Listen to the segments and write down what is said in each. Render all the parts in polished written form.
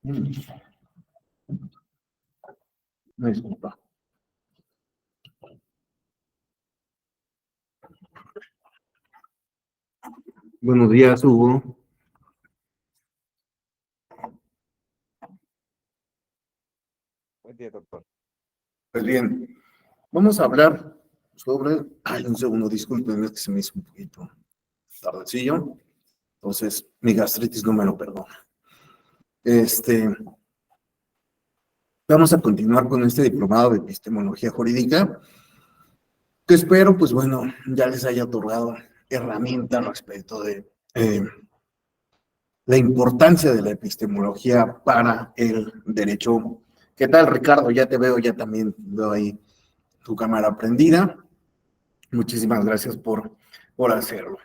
Disculpa. Buenos días, Hugo. Buen día, doctor. Pues bien, vamos a hablar sobre... Ay, un segundo, disculpen, es que se me hizo un poquito tardecillo. Entonces, mi gastritis no me lo perdona. Vamos a continuar con este diplomado de epistemología jurídica, que espero, pues bueno, ya les haya otorgado herramientas respecto de la importancia de la epistemología para el derecho. ¿Qué tal, Ricardo? Ya te veo, ya también veo ahí tu cámara prendida. Muchísimas gracias por hacerlo.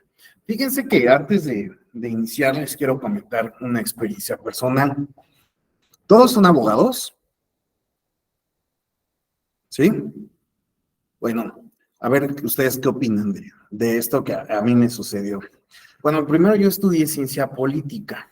Fíjense que antes de iniciar les quiero comentar una experiencia personal. ¿Todos son abogados? ¿Sí? Bueno, a ver, ¿ustedes qué opinan de esto que a mí me sucedió? Bueno, primero yo estudié ciencia política,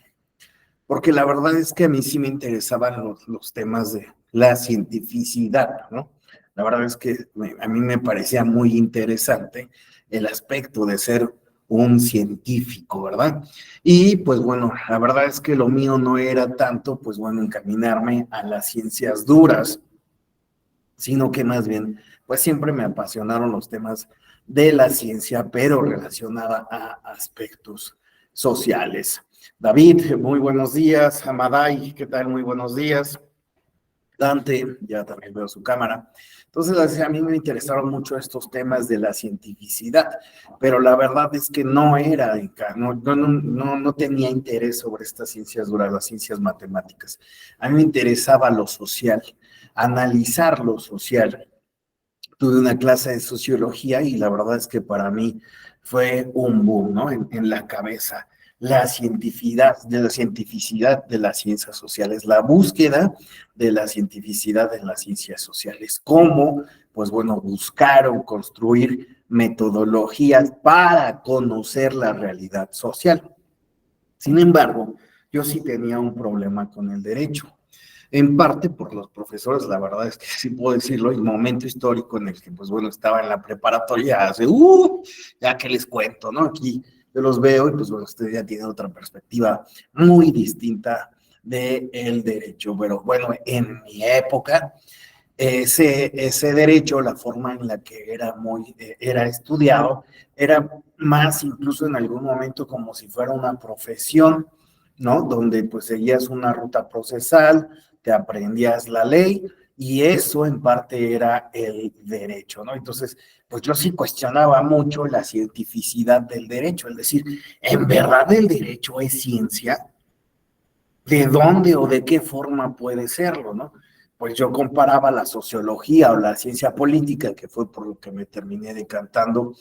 porque la verdad es que a mí sí me interesaban los temas de la cientificidad, ¿no? La verdad es que a mí me parecía muy interesante el aspecto de ser un científico, ¿verdad? Y pues bueno, la verdad es que lo mío no era tanto, pues bueno, encaminarme a las ciencias duras, sino que más bien, pues siempre me apasionaron los temas de la ciencia, pero relacionada a aspectos sociales. David, muy buenos días. Amaday, ¿qué tal? Muy buenos días. Dante, ya también veo su cámara. Entonces, a mí me interesaron mucho estos temas de la cientificidad, pero la verdad es que no era, no tenía interés sobre estas ciencias duras, las ciencias matemáticas. A mí me interesaba lo social, analizar lo social. Tuve una clase de sociología y la verdad es que para mí fue un boom, ¿no? En la cabeza. La cientificidad de las ciencias sociales, la búsqueda de la cientificidad en las ciencias sociales. ¿Cómo? Pues bueno, buscaron construir metodologías para conocer la realidad social. Sin embargo, yo sí tenía un problema con el derecho. En parte por los profesores, la verdad es que sí puedo decirlo, el momento histórico en el que, pues bueno, estaba en la preparatoria hace, ya que les cuento, ¿no? Aquí yo los veo y pues bueno, ustedes ya tienen otra perspectiva muy distinta del derecho, pero bueno, en mi época, ese derecho, la forma en la que era estudiado, era más incluso en algún momento como si fuera una profesión, ¿no? Donde pues seguías una ruta procesal, te aprendías la ley y eso en parte era el derecho, ¿no? Entonces, pues yo sí cuestionaba mucho la cientificidad del derecho, es decir, ¿en verdad el derecho es ciencia? ¿De dónde o de qué forma puede serlo, no? Pues yo comparaba la sociología o la ciencia política, que fue por lo que me terminé decantando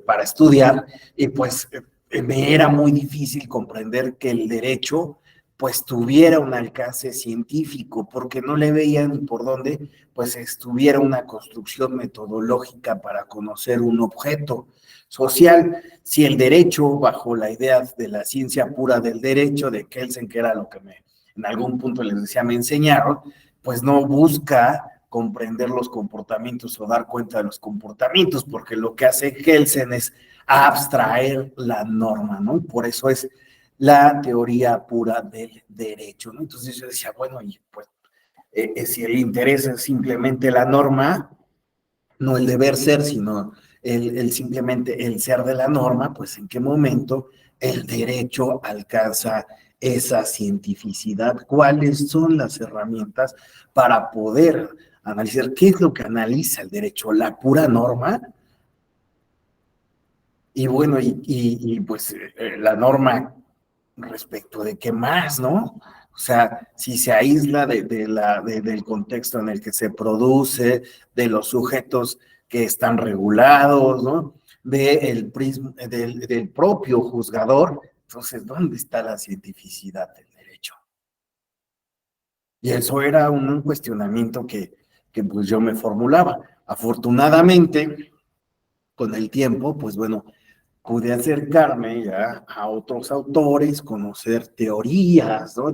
para estudiar, y pues me era muy difícil comprender que el derecho pues tuviera un alcance científico, porque no le veía ni por dónde pues estuviera una construcción metodológica para conocer un objeto social. Si el derecho, bajo la idea de la ciencia pura del derecho de Kelsen, que era lo que en algún punto les decía, me enseñaron, pues no busca comprender los comportamientos o dar cuenta de los comportamientos, porque lo que hace Kelsen es abstraer la norma, ¿no? Y por eso es la teoría pura del derecho, ¿no? Entonces yo decía, bueno, y pues si el interés es simplemente la norma, no el deber ser, sino simplemente el ser de la norma, pues en qué momento el derecho alcanza esa cientificidad, cuáles son las herramientas para poder analizar qué es lo que analiza el derecho, la pura norma, y bueno, pues la norma respecto de qué más, ¿no? O sea, si se aísla del contexto en el que se produce, de los sujetos que están regulados, ¿no? Del propio juzgador, entonces, ¿dónde está la cientificidad del derecho? Y eso era un cuestionamiento que pues yo me formulaba. Afortunadamente, con el tiempo, pues bueno, pude acercarme ya a otros autores, conocer teorías, ¿no?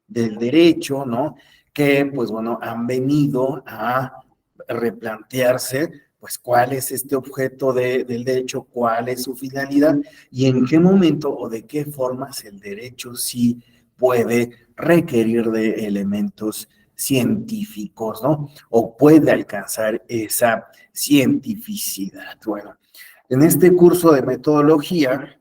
del derecho, ¿no? Que, pues bueno, han venido a replantearse, pues, cuál es este objeto del derecho, cuál es su finalidad y en qué momento o de qué formas el derecho sí puede requerir de elementos científicos, ¿no? O puede alcanzar esa cientificidad. Bueno, en este curso de metodología,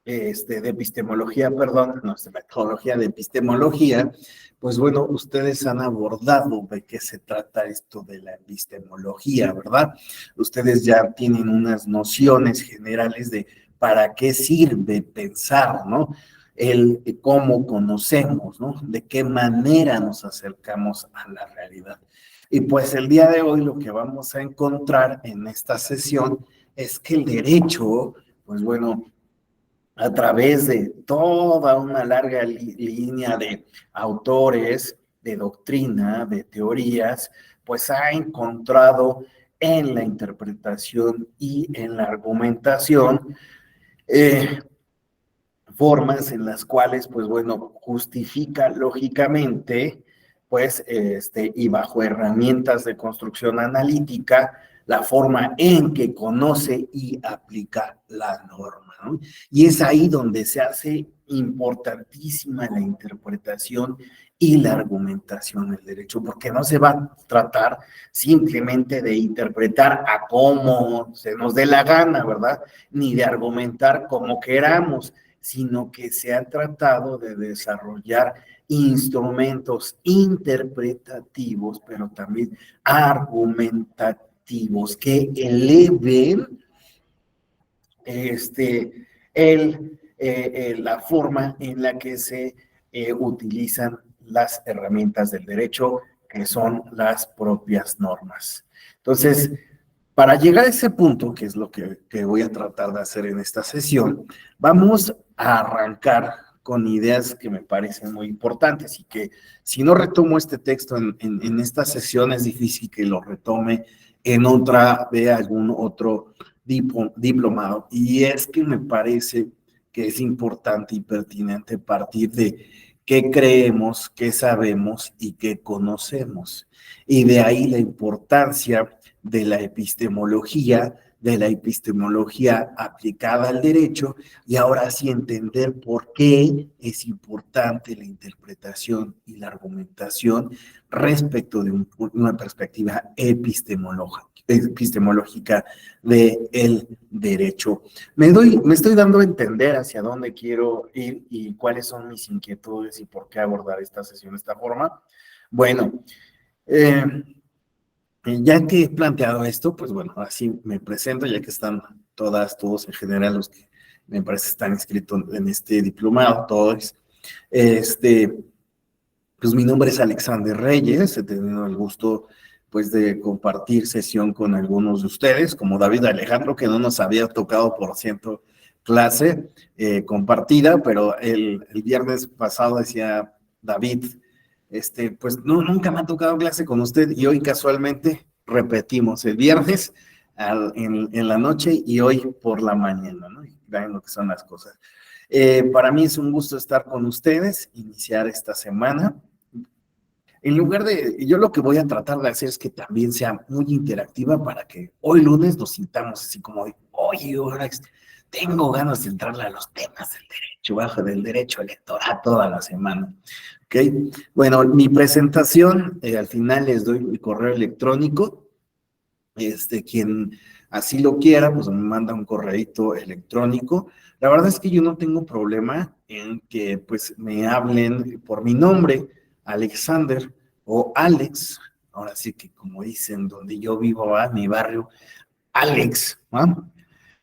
de epistemología, perdón, no es de metodología, de epistemología, pues bueno, ustedes han abordado de qué se trata esto de la epistemología, ¿verdad? Ustedes ya tienen unas nociones generales de para qué sirve pensar, ¿no? El cómo conocemos, ¿no? De qué manera nos acercamos a la realidad. Y pues el día de hoy lo que vamos a encontrar en esta sesión es que el derecho, pues bueno, a través de toda una larga línea de autores, de doctrina, de teorías, pues ha encontrado en la interpretación y en la argumentación eh, formas en las cuales, pues bueno, justifica lógicamente, pues, y bajo herramientas de construcción analítica, la forma en que conoce y aplica la norma, ¿no? Y es ahí donde se hace importantísima la interpretación y la argumentación del derecho, porque no se va a tratar simplemente de interpretar a cómo se nos dé la gana, ¿verdad? Ni de argumentar como queramos, sino que se ha tratado de desarrollar instrumentos interpretativos, pero también argumentativos que eleven la forma en la que se utilizan las herramientas del derecho, que son las propias normas. Entonces, para llegar a ese punto, que es lo que voy a tratar de hacer en esta sesión, vamos a arrancar con ideas que me parecen muy importantes y que si no retomo este texto en esta sesión es difícil que lo retome en otra de algún otro diplomado. Y es que me parece que es importante y pertinente partir de qué creemos, qué sabemos y qué conocemos. Y de ahí la importancia de la epistemología aplicada al derecho, y ahora sí entender por qué es importante la interpretación y la argumentación respecto de una perspectiva epistemológica del derecho. Me estoy dando a entender hacia dónde quiero ir y cuáles son mis inquietudes y por qué abordar esta sesión de esta forma. Bueno, ya que he planteado esto, pues bueno, así me presento, ya que están todos en general los que me parece están inscritos en este diplomado, todos. Pues mi nombre es Alexander Reyes, he tenido el gusto pues de compartir sesión con algunos de ustedes, como David Alejandro, que no nos había tocado por ciento clase compartida, pero el viernes pasado decía David, pues no, nunca me ha tocado clase con usted y hoy casualmente repetimos el viernes en la noche y hoy por la mañana, ¿no? Y vean lo que son las cosas. Para mí es un gusto estar con ustedes, iniciar esta semana. En lugar yo lo que voy a tratar de hacer es que también sea muy interactiva para que hoy lunes nos sintamos así como, oye, ahora tengo ganas de entrarle a los temas del derecho, bajo del derecho electoral toda la semana. ¿Ok? Bueno, mi presentación, al final les doy mi correo electrónico. Quien así lo quiera, pues me manda un correíto electrónico. La verdad es que yo no tengo problema en que pues me hablen por mi nombre, Alexander o Alex. Ahora sí que como dicen donde yo vivo, mi barrio, Alex, ¿no?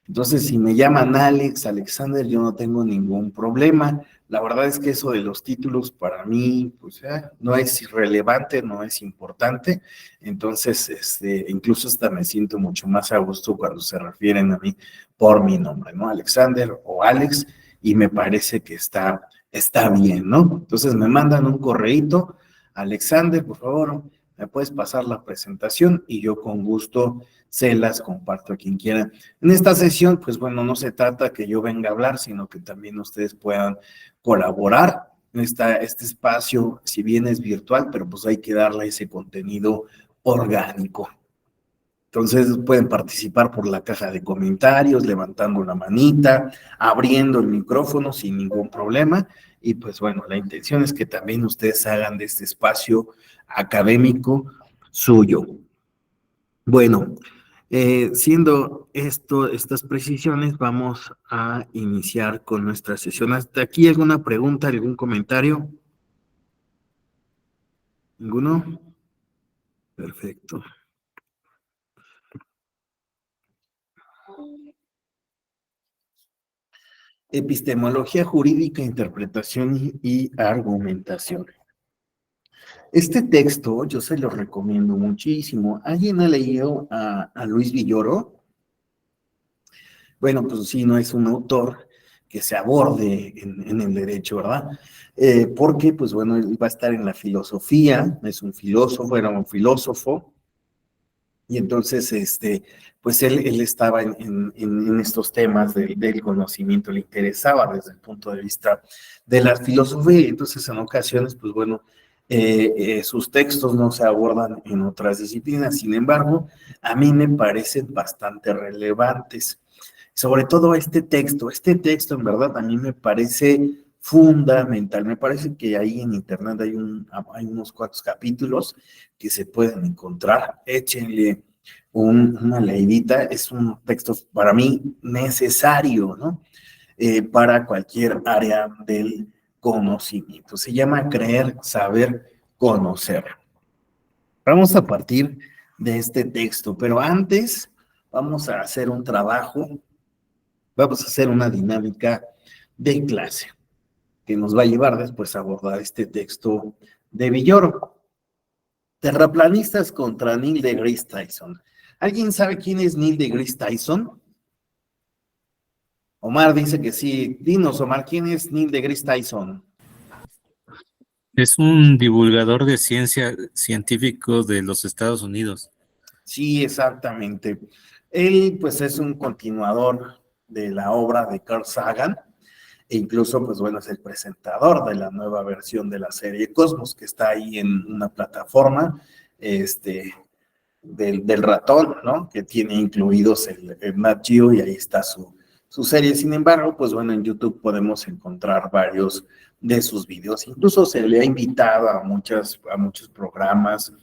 Entonces, si me llaman Alex, Alexander, yo no tengo ningún problema. La verdad es que eso de los títulos para mí, pues no es irrelevante, no es importante. Entonces, incluso hasta me siento mucho más a gusto cuando se refieren a mí por mi nombre, ¿no? Alexander o Alex, y me parece que está bien, ¿no? Entonces me mandan un correíto, Alexander, por favor, me puedes pasar la presentación y yo con gusto se las comparto a quien quiera. En esta sesión, pues bueno, no se trata que yo venga a hablar, sino que también ustedes puedan colaborar este espacio, si bien es virtual, pero pues hay que darle ese contenido orgánico. Entonces pueden participar por la caja de comentarios, levantando la manita, abriendo el micrófono sin ningún problema. Y pues bueno, la intención es que también ustedes hagan de este espacio académico suyo. Bueno, siendo estas precisiones, vamos a iniciar con nuestra sesión. ¿Hasta aquí alguna pregunta, algún comentario? ¿Ninguno? Perfecto. Epistemología jurídica, interpretación y argumentación. Este texto yo se lo recomiendo muchísimo. ¿Alguien ha leído a Luis Villoro? Bueno, pues sí, no es un autor que se aborde en el derecho, ¿verdad? Porque, pues bueno, él va a estar en la filosofía, es un filósofo, era un filósofo, y entonces, pues él estaba en estos temas del conocimiento, le interesaba desde el punto de vista de la filosofía, entonces en ocasiones, pues bueno, sus textos no se abordan en otras disciplinas, sin embargo, a mí me parecen bastante relevantes, sobre todo este texto en verdad a mí me parece fundamental, me parece que ahí en internet hay unos cuantos capítulos que se pueden encontrar, échenle una leidita, es un texto para mí necesario, ¿no? Para cualquier área del conocimiento. Se llama Creer, Saber, Conocer. Vamos a partir de este texto, pero antes vamos a hacer un trabajo, vamos a hacer una dinámica de clase que nos va a llevar después a abordar este texto de Villoro. Terraplanistas contra Neil deGrasse Tyson. ¿Alguien sabe quién es Neil deGrasse Tyson? Omar dice que sí. Dinos, Omar, ¿quién es Neil deGrasse Tyson? Es un divulgador de ciencia científico de los Estados Unidos. Sí, exactamente. Él, pues, es un continuador de la obra de Carl Sagan, e incluso, pues bueno, es el presentador de la nueva versión de la serie Cosmos, que está ahí en una plataforma, del ratón, ¿no? Que tiene incluidos el Nat Geo y ahí está su serie. Sin embargo, pues bueno, en YouTube podemos encontrar varios de sus videos. Incluso se le ha invitado a muchos programas,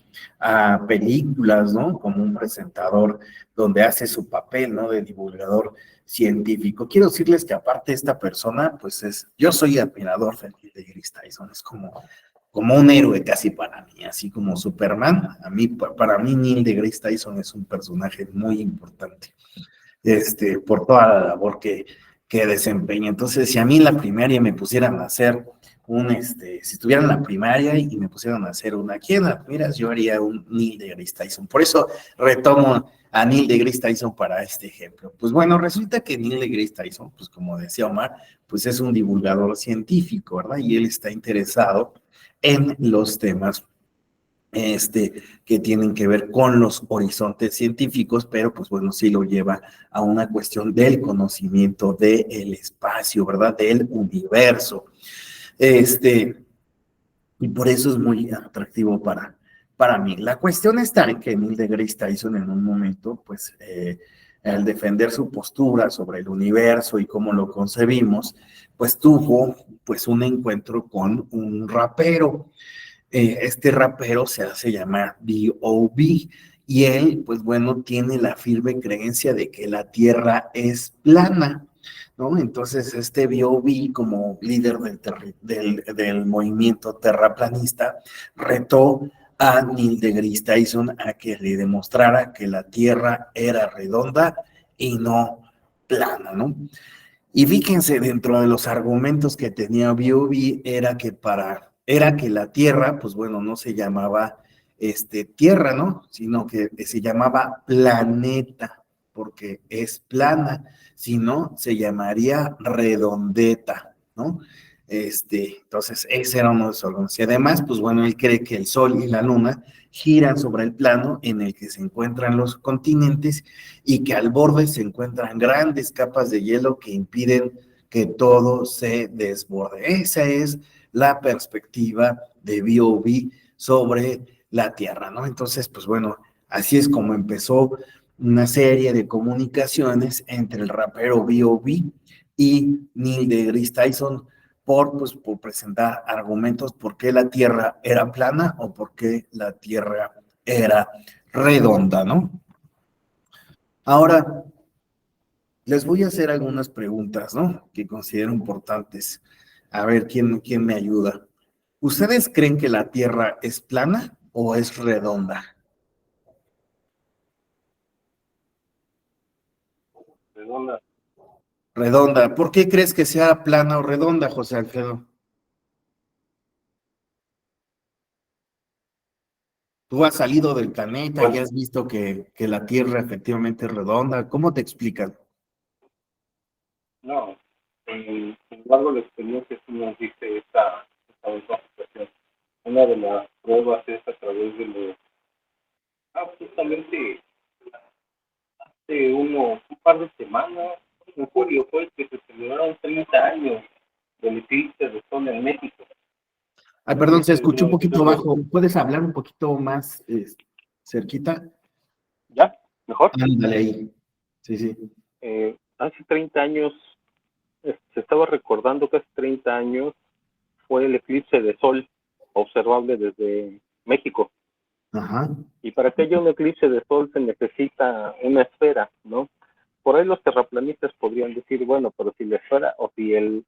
a películas, ¿no? Como un presentador donde hace su papel, ¿no? De divulgador científico. Quiero decirles que aparte esta persona, pues yo soy admirador de Chris Tyson, es como un héroe casi para mí, así como Superman. Para mí Neil deGrasse Tyson es un personaje muy importante, por toda la labor que desempeña. Entonces, si a mí en la primaria me pusieran a hacer si estuviera en la primaria y me pusieran a hacer ¿quién admiras? Yo haría un Neil deGrasse Tyson. Por eso retomo a Neil deGrasse Tyson para este ejemplo. Pues bueno, resulta que Neil deGrasse Tyson, pues como decía Omar, pues es un divulgador científico, ¿verdad? Y él está interesado en los temas que tienen que ver con los horizontes científicos, pero pues bueno, sí lo lleva a una cuestión del conocimiento del espacio, ¿verdad? Del universo. Y por eso es muy atractivo para mí. La cuestión está en que Neil deGrasse Tyson en un momento, pues, al defender su postura sobre el universo y cómo lo concebimos, pues tuvo pues un encuentro con un rapero. Este rapero se hace llamar B.O.B. y él, pues bueno, tiene la firme creencia de que la Tierra es plana, ¿no? Entonces, este B.O.B., como líder del movimiento terraplanista, retó a Neil deGrasse Tyson a que le demostrara que la Tierra era redonda y no plana, ¿no? Y fíjense, dentro de los argumentos que tenía B.O.B. era que la Tierra, pues bueno, no se llamaba Tierra, ¿no? Sino que se llamaba planeta, porque es plana, si no, se llamaría redondeta, ¿no? Entonces, ese era uno de sus argumentos. Y además, pues bueno, él cree que el Sol y la Luna giran sobre el plano en el que se encuentran los continentes y que al borde se encuentran grandes capas de hielo que impiden que todo se desborde. Esa es la perspectiva de B.O.B. sobre la Tierra, ¿no? Entonces, pues bueno, así es como empezó una serie de comunicaciones entre el rapero B.O.B. y Neil deGrasse Tyson por presentar argumentos por qué la Tierra era plana o por qué la Tierra era redonda, ¿no? Ahora, les voy a hacer algunas preguntas, ¿no? Que considero importantes. A ver, ¿quién me ayuda? ¿Ustedes creen que la Tierra es plana o es redonda? Redonda. Redonda. ¿Por qué crees que sea plana o redonda, José Alfredo? Tú has salido del planeta y Pues has visto que la Tierra efectivamente es redonda. ¿Cómo te explican? no, sin embargo la experiencia sí nos dice esta misma situación. Una de las pruebas es a través de los, justamente hace un par de semanas, en julio fue que se celebraron 30 años del eclipse de sol en México. Ay, perdón, se Entonces, escuchó un poquito nosotros, bajo. ¿Puedes hablar un poquito más cerquita? ¿ya? ¿Mejor? Ándale ahí. Sí, sí. Hace 30 años, se estaba recordando que hace 30 años fue el eclipse de sol observable desde México. Ajá. Y para que haya un eclipse de sol se necesita una esfera, ¿no? Por ahí los terraplanistas podrían decir, bueno, pero si la esfera o si el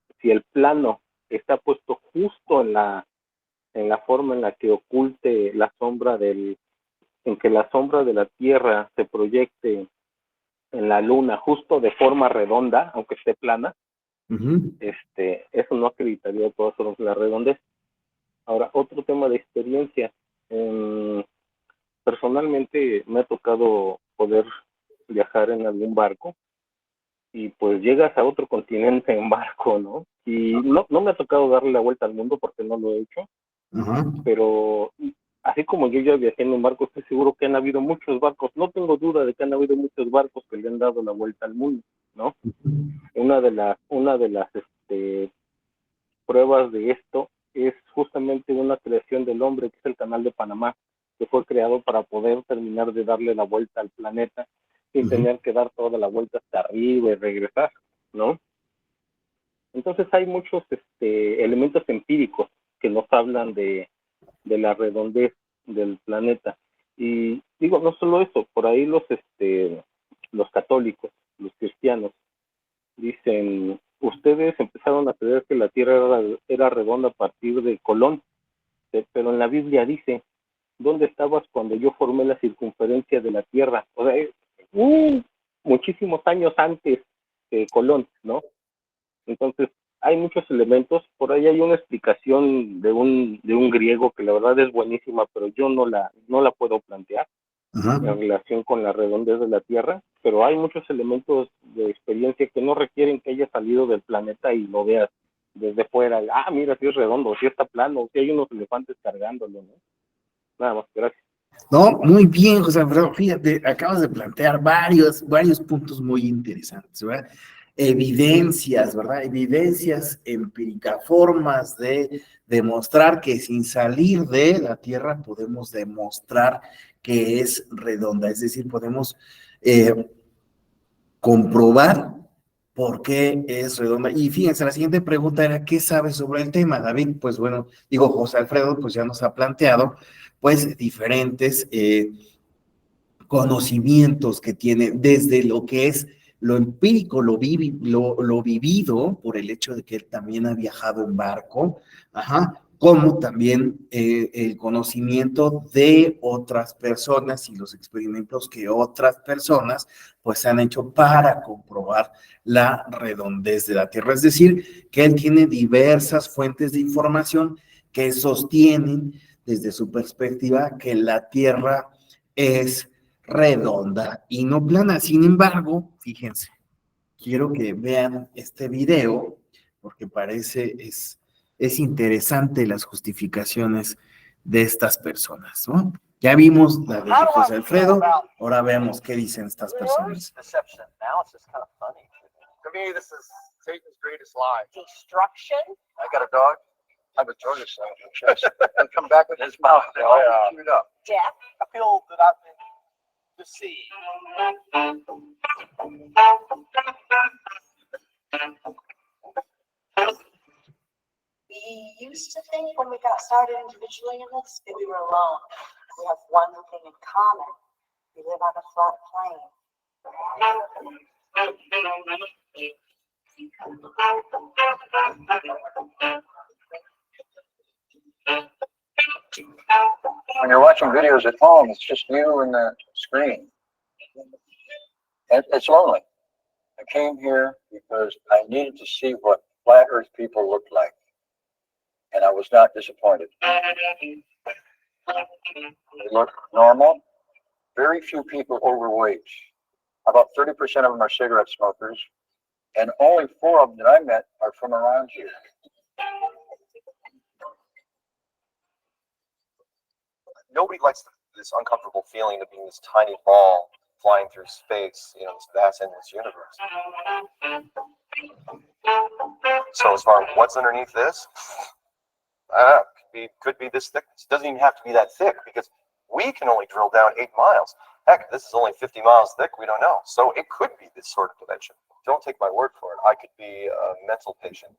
plano está puesto justo en la forma en la que oculte la sombra en que la sombra de la Tierra se proyecte en la Luna justo de forma redonda, aunque esté plana, Ujú. eso no acreditaría todo sobre la redondez. Ahora, otro tema de experiencia. Personalmente me ha tocado poder viajar en algún barco y pues llegas a otro continente en barco, ¿no? Y no me ha tocado darle la vuelta al mundo porque no lo he hecho, Ajá. pero así como yo ya viajé en un barco, estoy seguro que han habido muchos barcos, no tengo duda de que han habido muchos barcos que le han dado la vuelta al mundo, ¿no? Una de las pruebas de esto es justamente una creación del hombre, que es el Canal de Panamá, que fue creado para poder terminar de darle la vuelta al planeta sin Ujú. tener que dar toda la vuelta hasta arriba y regresar, ¿no? Entonces hay muchos elementos empíricos que nos hablan de la redondez del planeta. Y digo, no solo eso, por ahí los católicos, los cristianos, dicen, ustedes empezaron a creer que la Tierra era redonda a partir de Colón, pero en la Biblia dice, ¿dónde estabas cuando yo formé la circunferencia de la Tierra? O sea, muchísimos años antes de Colón, ¿no? Entonces, hay muchos elementos, por ahí hay una explicación de un griego que la verdad es buenísima, pero yo no la puedo plantear Ajá. en relación con la redondez de la Tierra, pero hay muchos elementos de experiencia que no requieren que haya salido del planeta y lo veas desde fuera. Mira, si es redondo, si está plano, si hay unos elefantes cargándolo, ¿no? Nada más, gracias. No, muy bien, José Alfredo. Fíjate, acabas de plantear varios puntos muy interesantes, ¿verdad? Evidencias, ¿verdad? Evidencias empíricas, formas de demostrar que sin salir de la Tierra podemos demostrar que es redonda, es decir, podemos eh, comprobar por qué es redonda. Y fíjense, la siguiente pregunta era, ¿qué sabes sobre el tema, David? Pues bueno, digo, José Alfredo, pues ya nos ha planteado, pues, diferentes conocimientos que tiene desde lo que es lo empírico, lo vivido, por el hecho de que él también ha viajado en barco, ajá, como también el conocimiento de otras personas y los experimentos que otras personas pues han hecho para comprobar la redondez de la Tierra. Es decir, que él tiene diversas fuentes de información que sostienen desde su perspectiva que la Tierra es redonda y no plana. Sin embargo, fíjense, quiero que vean este video porque es interesante las justificaciones de estas personas, ¿no? Ya vimos la de José Alfredo, ahora veamos qué dicen estas personas. To me, this is Satan's greatest lie. Destruction. I got a dog. I would throw this on your chest and come back with his mouth and all chewed up. Yeah, I feel that I've been deceived. We used to think when we got started individually in this that we were alone. We have one thing in common. We live on a flat plane. When you're watching videos at home, it's just you and the screen. It's lonely. I came here because I needed to see what flat Earth people looked like. And I was not disappointed. They look normal. Very few people overweight. About 30% of them are cigarette smokers. And only 4 of them that I met are from around here. Nobody likes this uncomfortable feeling of being this tiny ball flying through space, you know, this vast endless universe. So as far as what's underneath this, could be this thickness. It doesn't even have to be that thick because we can only drill down 8 miles. Heck, this is only 50 miles thick, we don't know. So it could be this sort of dimension. Don't take my word for it. I could be a mental patient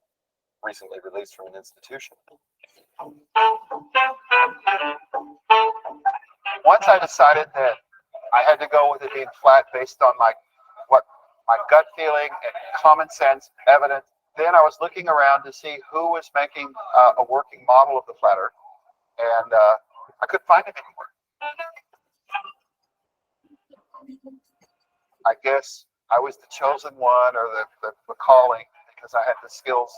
recently released from an institution. Once I decided that I had to go with it being flat based on my gut feeling and common sense evidence, then I was looking around to see who was making a working model of the flat Earth, and I couldn't find it anywhere. I guess I was the chosen one, or the calling, because I had the skills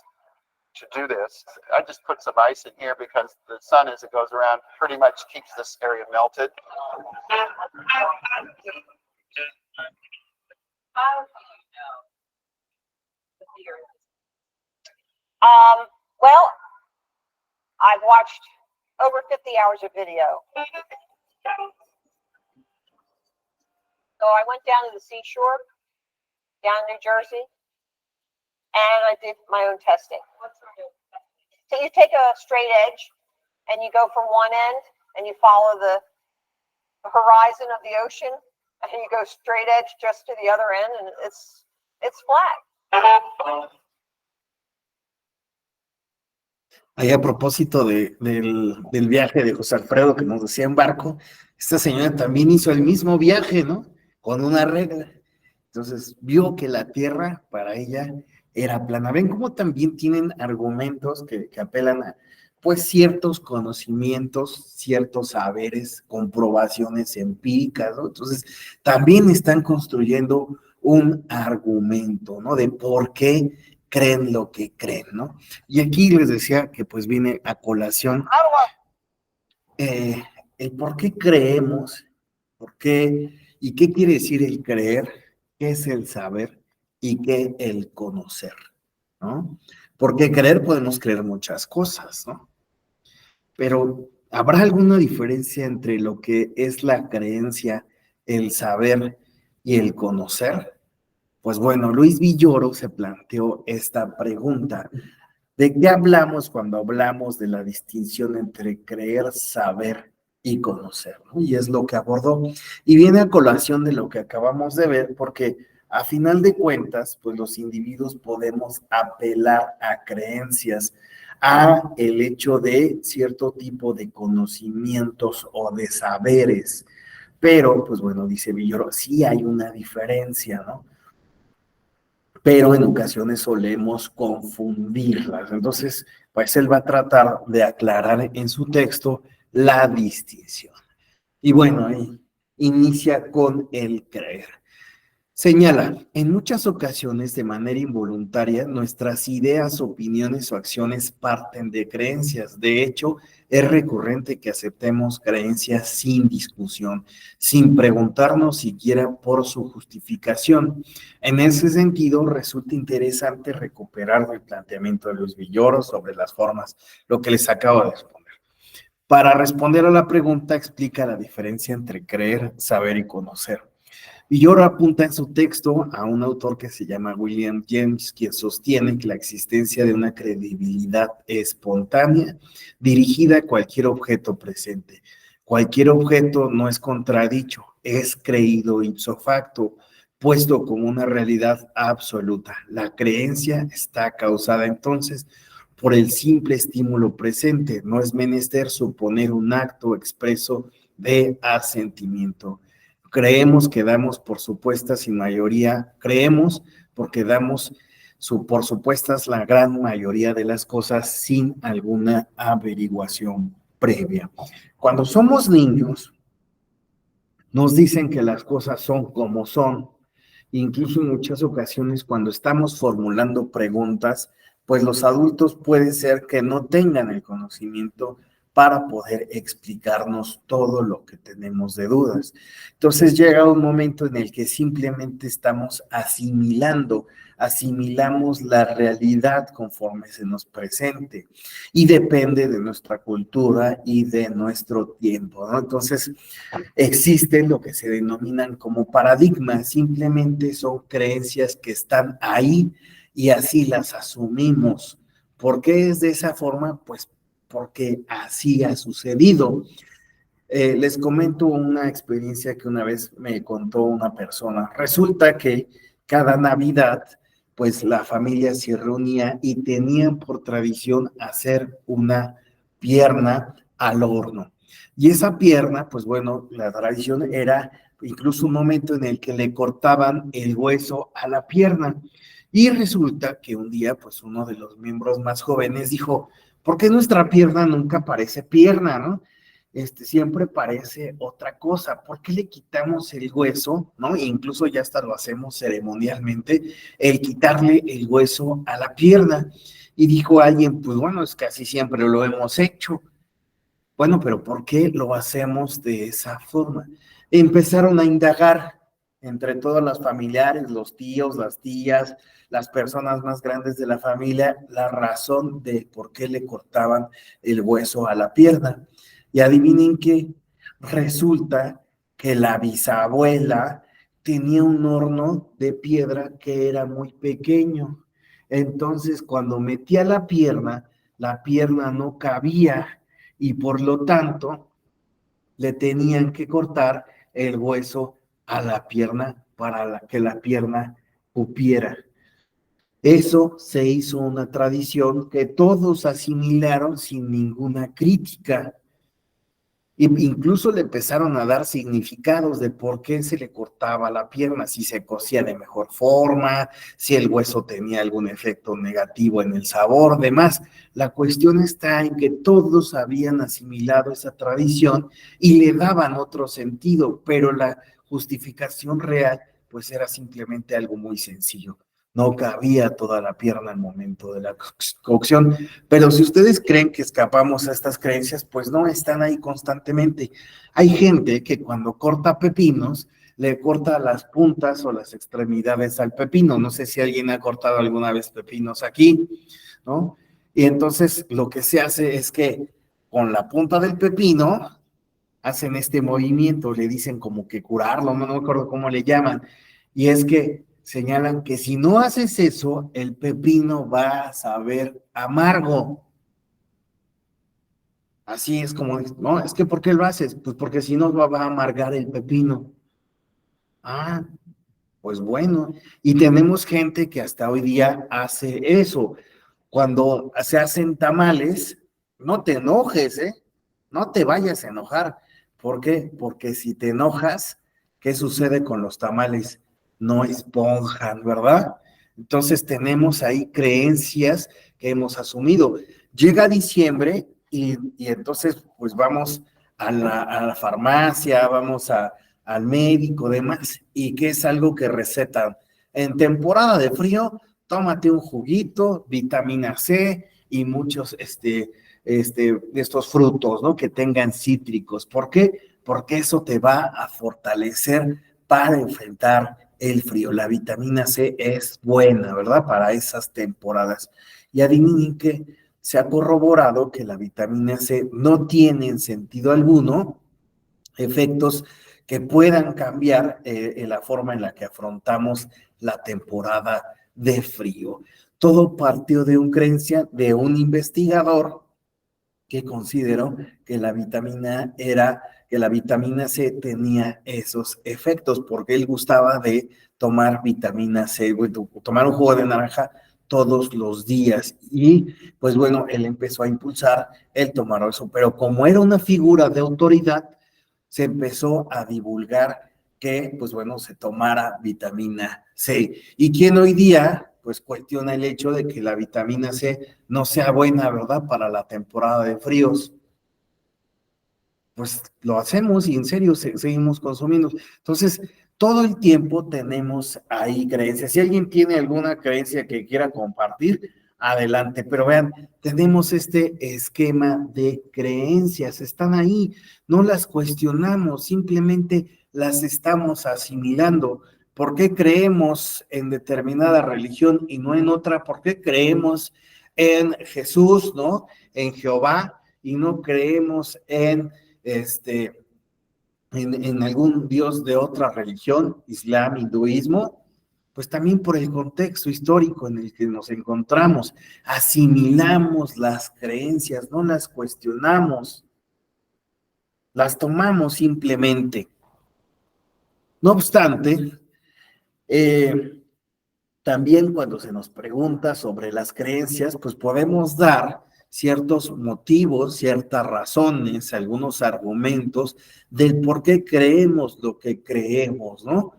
to do this. I just put some ice in here because the sun, as it goes around, pretty much keeps this area melted. Well, I've watched over 50 hours of video. So I went down to the seashore, down in New Jersey, and I did my own testing. So you take a straight edge and you go from one end and you follow the horizon of the ocean and you go straight edge just to the other end, and it's flat. Ahí a propósito del viaje de José Alfredo que nos decía en barco, esta señora también hizo el mismo viaje, ¿no? Con una regla. Entonces vio que la Tierra para ella era plana. Ven cómo también tienen argumentos que apelan a, pues, ciertos conocimientos, ciertos saberes, comprobaciones empíricas, ¿no? Entonces también están construyendo un argumento, ¿no? De por qué creen lo que creen, ¿no? Y aquí les decía que pues viene a colación el por qué creemos, por qué, y qué quiere decir el creer, qué es el saber y qué el conocer, ¿no? Porque creer podemos creer muchas cosas, ¿no? Pero ¿habrá alguna diferencia entre lo que es la creencia, el saber y el conocer? Pues bueno, Luis Villoro se planteó esta pregunta. ¿De qué hablamos cuando hablamos de la distinción entre creer, saber y conocer, ¿no? Y es lo que abordó. Y viene a colación de lo que acabamos de ver, porque a final de cuentas, pues los individuos podemos apelar a creencias, a el hecho de cierto tipo de conocimientos o de saberes. Pero, pues bueno, dice Villoro, sí hay una diferencia, ¿no? Pero en ocasiones solemos confundirlas. Entonces, pues él va a tratar de aclarar en su texto la distinción. Y bueno, ahí inicia con el creer. Señala, en muchas ocasiones de manera involuntaria, nuestras ideas, opiniones o acciones parten de creencias. De hecho, es recurrente que aceptemos creencias sin discusión, sin preguntarnos siquiera por su justificación. En ese sentido, resulta interesante recuperar el planteamiento de Luis Villoro sobre las formas, lo que les acabo de responder. Para responder a la pregunta, explica la diferencia entre creer, saber y conocer. Villoro apunta en su texto a un autor que se llama William James, quien sostiene que la existencia de una credibilidad espontánea dirigida a cualquier objeto presente. Cualquier objeto no es contradicho, es creído ipso facto, puesto como una realidad absoluta. La creencia está causada entonces por el simple estímulo presente, no es menester suponer un acto expreso de asentimiento. Creemos que damos por supuestas sin mayoría, creemos porque damos por supuestas la gran mayoría de las cosas sin alguna averiguación previa. Cuando somos niños, nos dicen que las cosas son como son. Incluso en muchas ocasiones cuando estamos formulando preguntas, pues los adultos puede ser que no tengan el conocimiento para poder explicarnos todo lo que tenemos de dudas. Entonces llega un momento en el que simplemente estamos asimilamos la realidad conforme se nos presente y depende de nuestra cultura y de nuestro tiempo, ¿no? Entonces existen lo que se denominan como paradigmas, simplemente son creencias que están ahí y así las asumimos. ¿Por qué es de esa forma? Pues porque así ha sucedido. Les comento una experiencia que una vez me contó una persona. Resulta que cada Navidad, pues la familia se reunía y tenían por tradición hacer una pierna al horno. Y esa pierna, pues bueno, la tradición era incluso un momento en el que le cortaban el hueso a la pierna. Y resulta que un día, pues uno de los miembros más jóvenes dijo, ¿por qué nuestra pierna nunca parece pierna, no? Siempre parece otra cosa. ¿Por qué le quitamos el hueso, no? E incluso ya hasta lo hacemos ceremonialmente, el quitarle el hueso a la pierna. Y dijo alguien, pues bueno, es que así siempre lo hemos hecho. Bueno, pero ¿por qué lo hacemos de esa forma? Empezaron a indagar entre todos los familiares, los tíos, las tías, las personas más grandes de la familia, la razón de por qué le cortaban el hueso a la pierna. Y adivinen qué, resulta que la bisabuela tenía un horno de piedra que era muy pequeño. Entonces, cuando metía la pierna no cabía y por lo tanto le tenían que cortar el hueso a la pierna para que la pierna cupiera. Eso se hizo una tradición que todos asimilaron sin ninguna crítica. Incluso le empezaron a dar significados de por qué se le cortaba la pierna, si se cosía de mejor forma, si el hueso tenía algún efecto negativo en el sabor, demás. La cuestión está en que todos habían asimilado esa tradición y le daban otro sentido, pero la justificación real pues era simplemente algo muy sencillo. No cabía toda la pierna al momento de la cocción. Pero si ustedes creen que escapamos a estas creencias, pues no, están ahí constantemente. Hay gente que cuando corta pepinos, le corta las puntas o las extremidades al pepino. No sé si alguien ha cortado alguna vez pepinos aquí, ¿no? Y entonces lo que se hace es que con la punta del pepino hacen este movimiento, le dicen como que curarlo, no me acuerdo cómo le llaman, y es que señalan que si no haces eso, el pepino va a saber amargo. Así es como, no, es que ¿por qué lo haces? Pues porque si no va a amargar el pepino. Ah, pues bueno, y tenemos gente que hasta hoy día hace eso. Cuando se hacen tamales, no te enojes, ¿eh? No te vayas a enojar. ¿Por qué? Porque si te enojas, ¿qué sucede con los tamales? No esponjan, ¿verdad? Entonces tenemos ahí creencias que hemos asumido. Llega diciembre y entonces pues vamos a la farmacia, vamos al médico, demás, y que es algo que recetan. En temporada de frío, tómate un juguito, vitamina C y muchos de estos frutos, ¿no? Que tengan cítricos. ¿Por qué? Porque eso te va a fortalecer para enfrentar el frío. La vitamina C es buena, ¿verdad? Para esas temporadas. Y adivinen que se ha corroborado que la vitamina C no tiene en sentido alguno efectos que puedan cambiar la forma en la que afrontamos la temporada de frío. Todo partió de una creencia de un investigador que consideró que la vitamina C tenía esos efectos, porque él gustaba de tomar vitamina C, tomar un jugo de naranja todos los días. Y pues bueno, él empezó a impulsar el tomar eso, pero como era una figura de autoridad, se empezó a divulgar que, pues bueno, se tomara vitamina C. ¿Y quién hoy día, pues cuestiona el hecho de que la vitamina C no sea buena, ¿verdad?, para la temporada de fríos? Pues lo hacemos y en serio seguimos consumiendo. Entonces, todo el tiempo tenemos ahí creencias. Si alguien tiene alguna creencia que quiera compartir, adelante. Pero vean, tenemos este esquema de creencias, están ahí, no las cuestionamos, simplemente las estamos asimilando. ¿Por qué creemos en determinada religión y no en otra? ¿Por qué creemos en Jesús, ¿no?, en Jehová, y no creemos en algún dios de otra religión, islam, hinduismo? Pues también por el contexto histórico en el que nos encontramos. Asimilamos las creencias, no las cuestionamos, las tomamos simplemente. No obstante, también cuando se nos pregunta sobre las creencias, pues podemos dar ciertos motivos, ciertas razones, algunos argumentos del por qué creemos lo que creemos, ¿no?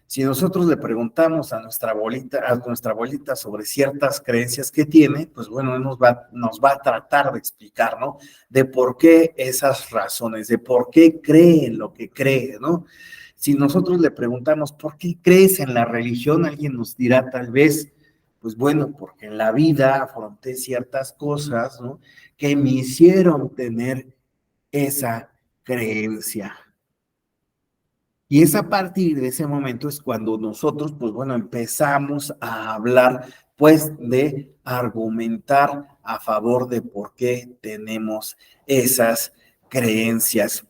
Si nosotros le preguntamos a nuestra abuelita sobre ciertas creencias que tiene, pues bueno, nos va a tratar de explicar, ¿no?, de por qué esas razones, de por qué cree lo que cree, ¿no? Si nosotros le preguntamos, ¿por qué crees en la religión?, alguien nos dirá tal vez, pues bueno, porque en la vida afronté ciertas cosas, ¿no?, que me hicieron tener esa creencia. Y es a partir de ese momento es cuando nosotros, pues bueno, empezamos a hablar, pues, de argumentar a favor de por qué tenemos esas creencias.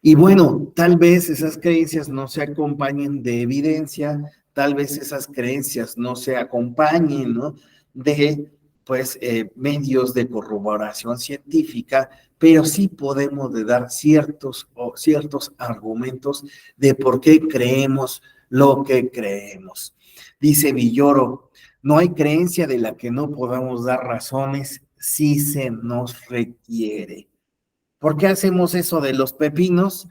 Y bueno, tal vez esas creencias no se acompañen de evidencia, tal vez esas creencias no se acompañen, ¿no?, de, pues, medios de corroboración científica, pero sí podemos dar ciertos argumentos de por qué creemos lo que creemos. Dice Villoro, no hay creencia de la que no podamos dar razones si se nos requiere. ¿Por qué hacemos eso de los pepinos?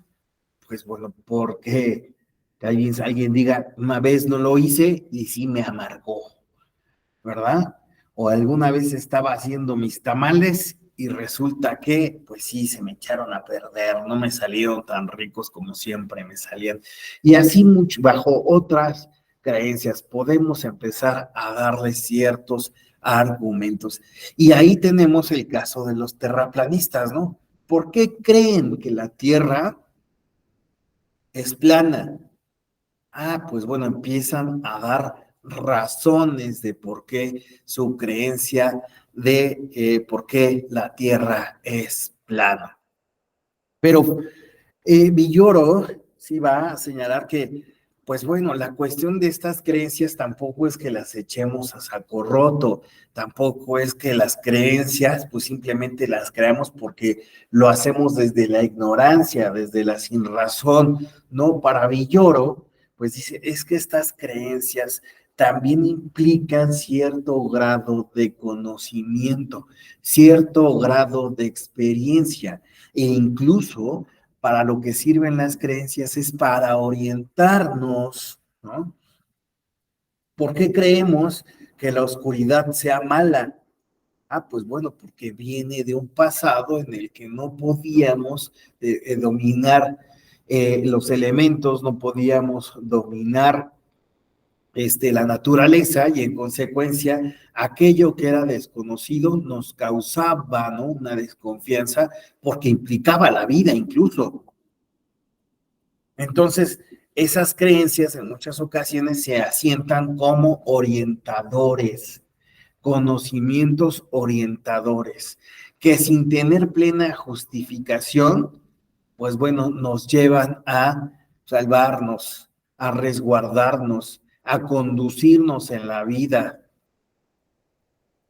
Pues bueno, porque alguien diga, una vez no lo hice y sí me amargó, ¿verdad? O alguna vez estaba haciendo mis tamales y resulta que, pues sí, se me echaron a perder, no me salieron tan ricos como siempre me salían. Y así bajo otras creencias podemos empezar a darle ciertos argumentos. Y ahí tenemos el caso de los terraplanistas, ¿no? ¿Por qué creen que la Tierra es plana? Pues bueno, empiezan a dar razones de por qué su creencia de por qué la Tierra es plana. Pero Villoro sí va a señalar que, pues bueno, la cuestión de estas creencias tampoco es que las echemos a saco roto, tampoco es que las creencias, pues simplemente las creamos porque lo hacemos desde la ignorancia, desde la sinrazón, ¿no? Para Villoro, pues dice, es que estas creencias también implican cierto grado de conocimiento, cierto grado de experiencia, e incluso para lo que sirven las creencias es para orientarnos, ¿no? ¿Por qué creemos que la oscuridad sea mala? Pues bueno, porque viene de un pasado en el que no podíamos dominar los elementos, no podíamos dominar la naturaleza, y en consecuencia aquello que era desconocido nos causaba, ¿no?, una desconfianza porque implicaba la vida incluso. Entonces, esas creencias en muchas ocasiones se asientan como orientadores, conocimientos orientadores, que sin tener plena justificación, pues bueno, nos llevan a salvarnos, a resguardarnos, a conducirnos en la vida.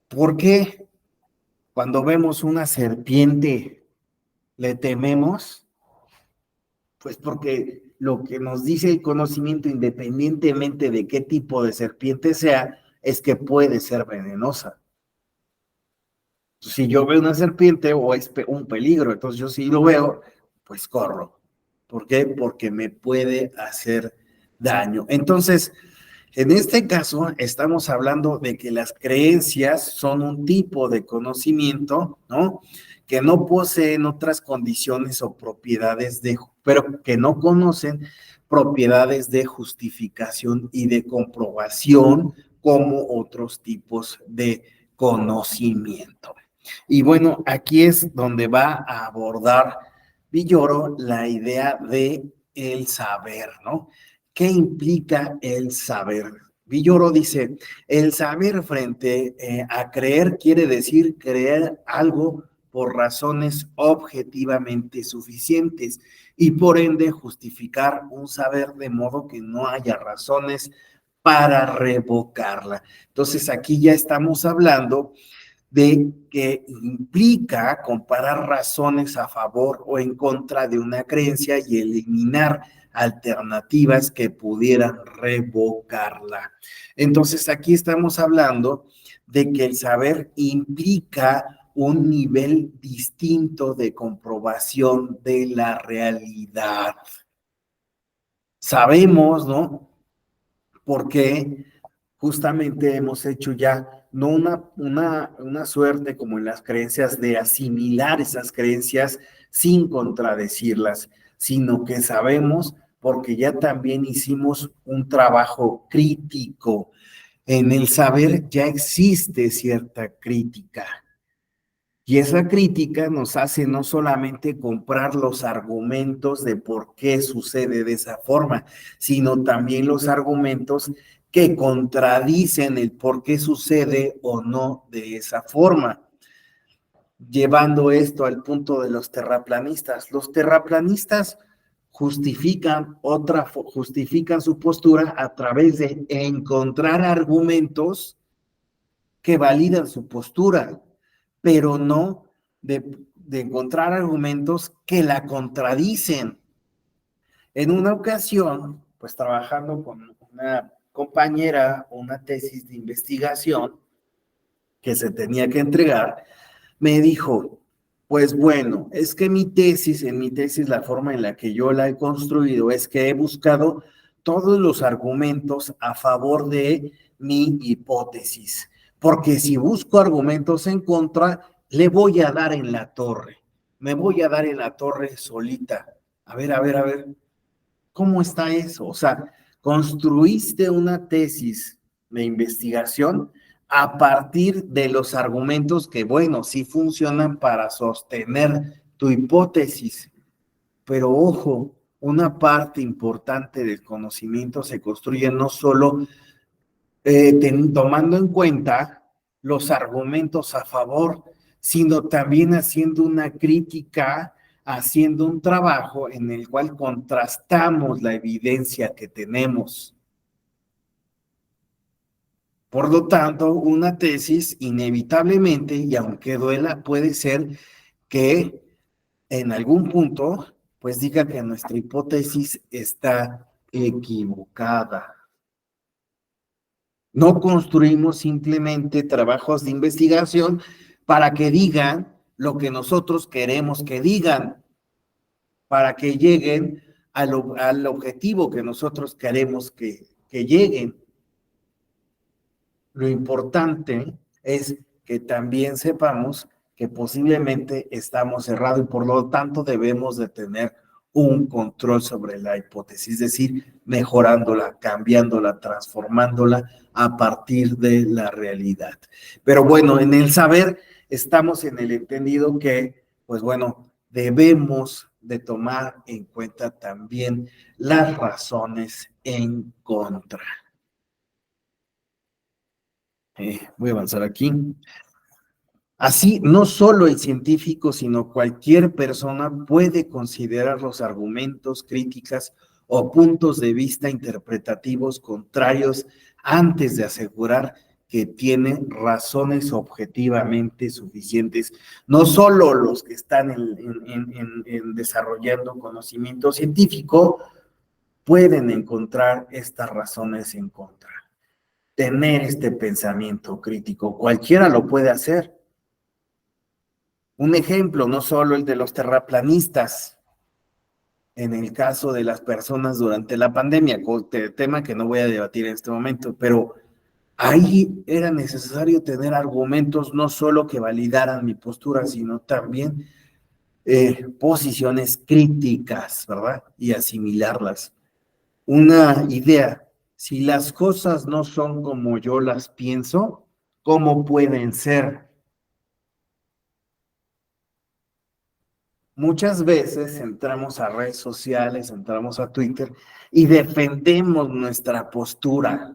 ¿Por qué? Cuando vemos una serpiente, ¿le tememos? Pues porque lo que nos dice el conocimiento, independientemente de qué tipo de serpiente sea, es que puede ser venenosa. Si yo veo una serpiente o es un peligro, entonces yo sí lo veo, pues corro. ¿Por qué? Porque me puede hacer daño. Entonces, en este caso, estamos hablando de que las creencias son un tipo de conocimiento, ¿no? Que no poseen otras condiciones o propiedades pero que no conocen propiedades de justificación y de comprobación como otros tipos de conocimiento. Y bueno, aquí es donde va a abordar Villoro la idea de el saber, ¿no? ¿Qué implica el saber? Villoro dice, el saber frente a creer quiere decir creer algo por razones objetivamente suficientes y por ende justificar un saber de modo que no haya razones para revocarla. Entonces aquí ya estamos hablando de que implica comparar razones a favor o en contra de una creencia y eliminar alternativas que pudieran revocarla. Entonces, aquí estamos hablando de que el saber implica un nivel distinto de comprobación de la realidad. Sabemos, ¿no? Porque justamente hemos hecho ya no una suerte como en las creencias de asimilar esas creencias sin contradecirlas, sino que sabemos porque ya también hicimos un trabajo crítico. En el saber ya existe cierta crítica. Y esa crítica nos hace no solamente comprar los argumentos de por qué sucede de esa forma, sino también los argumentos que contradicen el por qué sucede o no de esa forma. Llevando esto al punto de los terraplanistas. Los terraplanistas justifican su postura a través de encontrar argumentos que validan su postura, pero no de encontrar argumentos que la contradicen. En una ocasión, pues trabajando con una compañera, una tesis de investigación que se tenía que entregar, me dijo, pues bueno, es que en mi tesis, la forma en la que yo la he construido es que he buscado todos los argumentos a favor de mi hipótesis, porque si busco argumentos en contra, le voy a dar en la torre, me voy a dar en la torre solita. A ver, ¿cómo está eso? O sea, construiste una tesis de investigación a partir de los argumentos que, bueno, sí funcionan para sostener tu hipótesis, pero ojo, una parte importante del conocimiento se construye no solo tomando en cuenta los argumentos a favor, sino también haciendo una crítica, haciendo un trabajo en el cual contrastamos la evidencia que tenemos. Por lo tanto, una tesis inevitablemente, y aunque duela, puede ser que en algún punto, pues diga que nuestra hipótesis está equivocada. No construimos simplemente trabajos de investigación para que digan lo que nosotros queremos que digan, para que lleguen al objetivo que nosotros queremos que lleguen. Lo importante es que también sepamos que posiblemente estamos errados y por lo tanto debemos de tener un control sobre la hipótesis, es decir, mejorándola, cambiándola, transformándola a partir de la realidad. Pero bueno, en el saber estamos en el entendido que, pues bueno, debemos de tomar en cuenta también las razones en contra. Voy a avanzar aquí. Así, no solo el científico, sino cualquier persona puede considerar los argumentos, críticas o puntos de vista interpretativos contrarios antes de asegurar que tiene razones objetivamente suficientes. No solo los que están en desarrollando conocimiento científico pueden encontrar estas razones en contra. Tener este pensamiento crítico, cualquiera lo puede hacer. Un ejemplo, no solo el de los terraplanistas, en el caso de las personas durante la pandemia, tema que no voy a debatir en este momento, pero ahí era necesario tener argumentos no solo que validaran mi postura, sino también posiciones críticas, ¿verdad? Y asimilarlas. Una idea, si las cosas no son como yo las pienso, ¿cómo pueden ser? Muchas veces entramos a redes sociales, entramos a Twitter y defendemos nuestra postura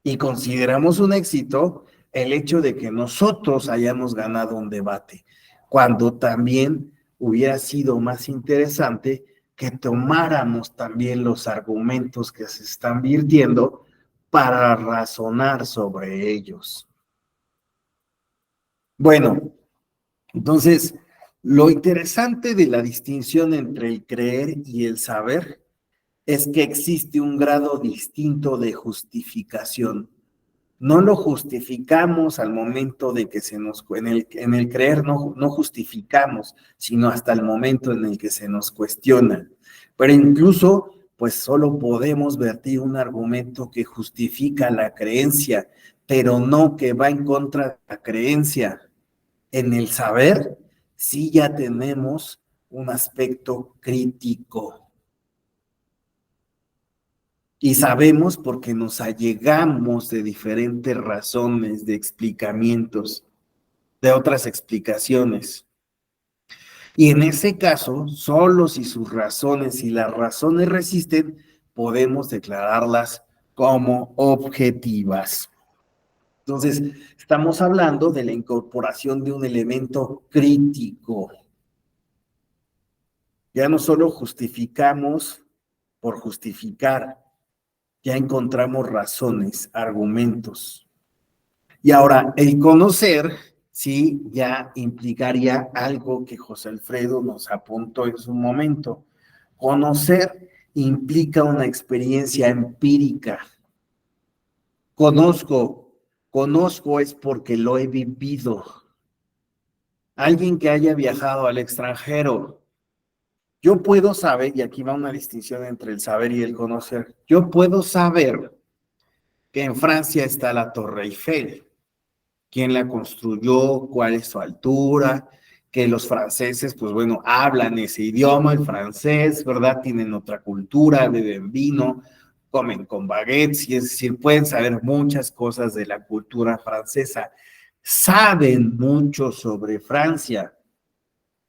y consideramos un éxito el hecho de que nosotros hayamos ganado un debate, cuando también hubiera sido más interesante que tomáramos también los argumentos que se están virtiendo para razonar sobre ellos. Bueno, entonces, lo interesante de la distinción entre el creer y el saber es que existe un grado distinto de justificación. No lo justificamos al momento de que en el creer no justificamos, sino hasta el momento en el que se nos cuestiona. Pero incluso, pues solo podemos vertir un argumento que justifica la creencia, pero no que va en contra de la creencia. En el saber, sí ya tenemos un aspecto crítico. Y sabemos porque nos allegamos de diferentes razones, de explicamientos, de otras explicaciones. Y en ese caso, solo si sus razones y las razones resisten, podemos declararlas como objetivas. Entonces, estamos hablando de la incorporación de un elemento crítico. Ya no solo justificamos por justificar, ya encontramos razones, argumentos. Y ahora, el conocer, sí, ya implicaría algo que José Alfredo nos apuntó en su momento. Conocer implica una experiencia empírica. Conozco es porque lo he vivido. Alguien que haya viajado al extranjero, yo puedo saber, y aquí va una distinción entre el saber y el conocer, yo puedo saber que en Francia está la Torre Eiffel, quién la construyó, cuál es su altura, que los franceses, pues bueno, hablan ese idioma, el francés, ¿verdad? Tienen otra cultura, beben vino, comen con baguettes, y es decir, pueden saber muchas cosas de la cultura francesa. Saben mucho sobre Francia.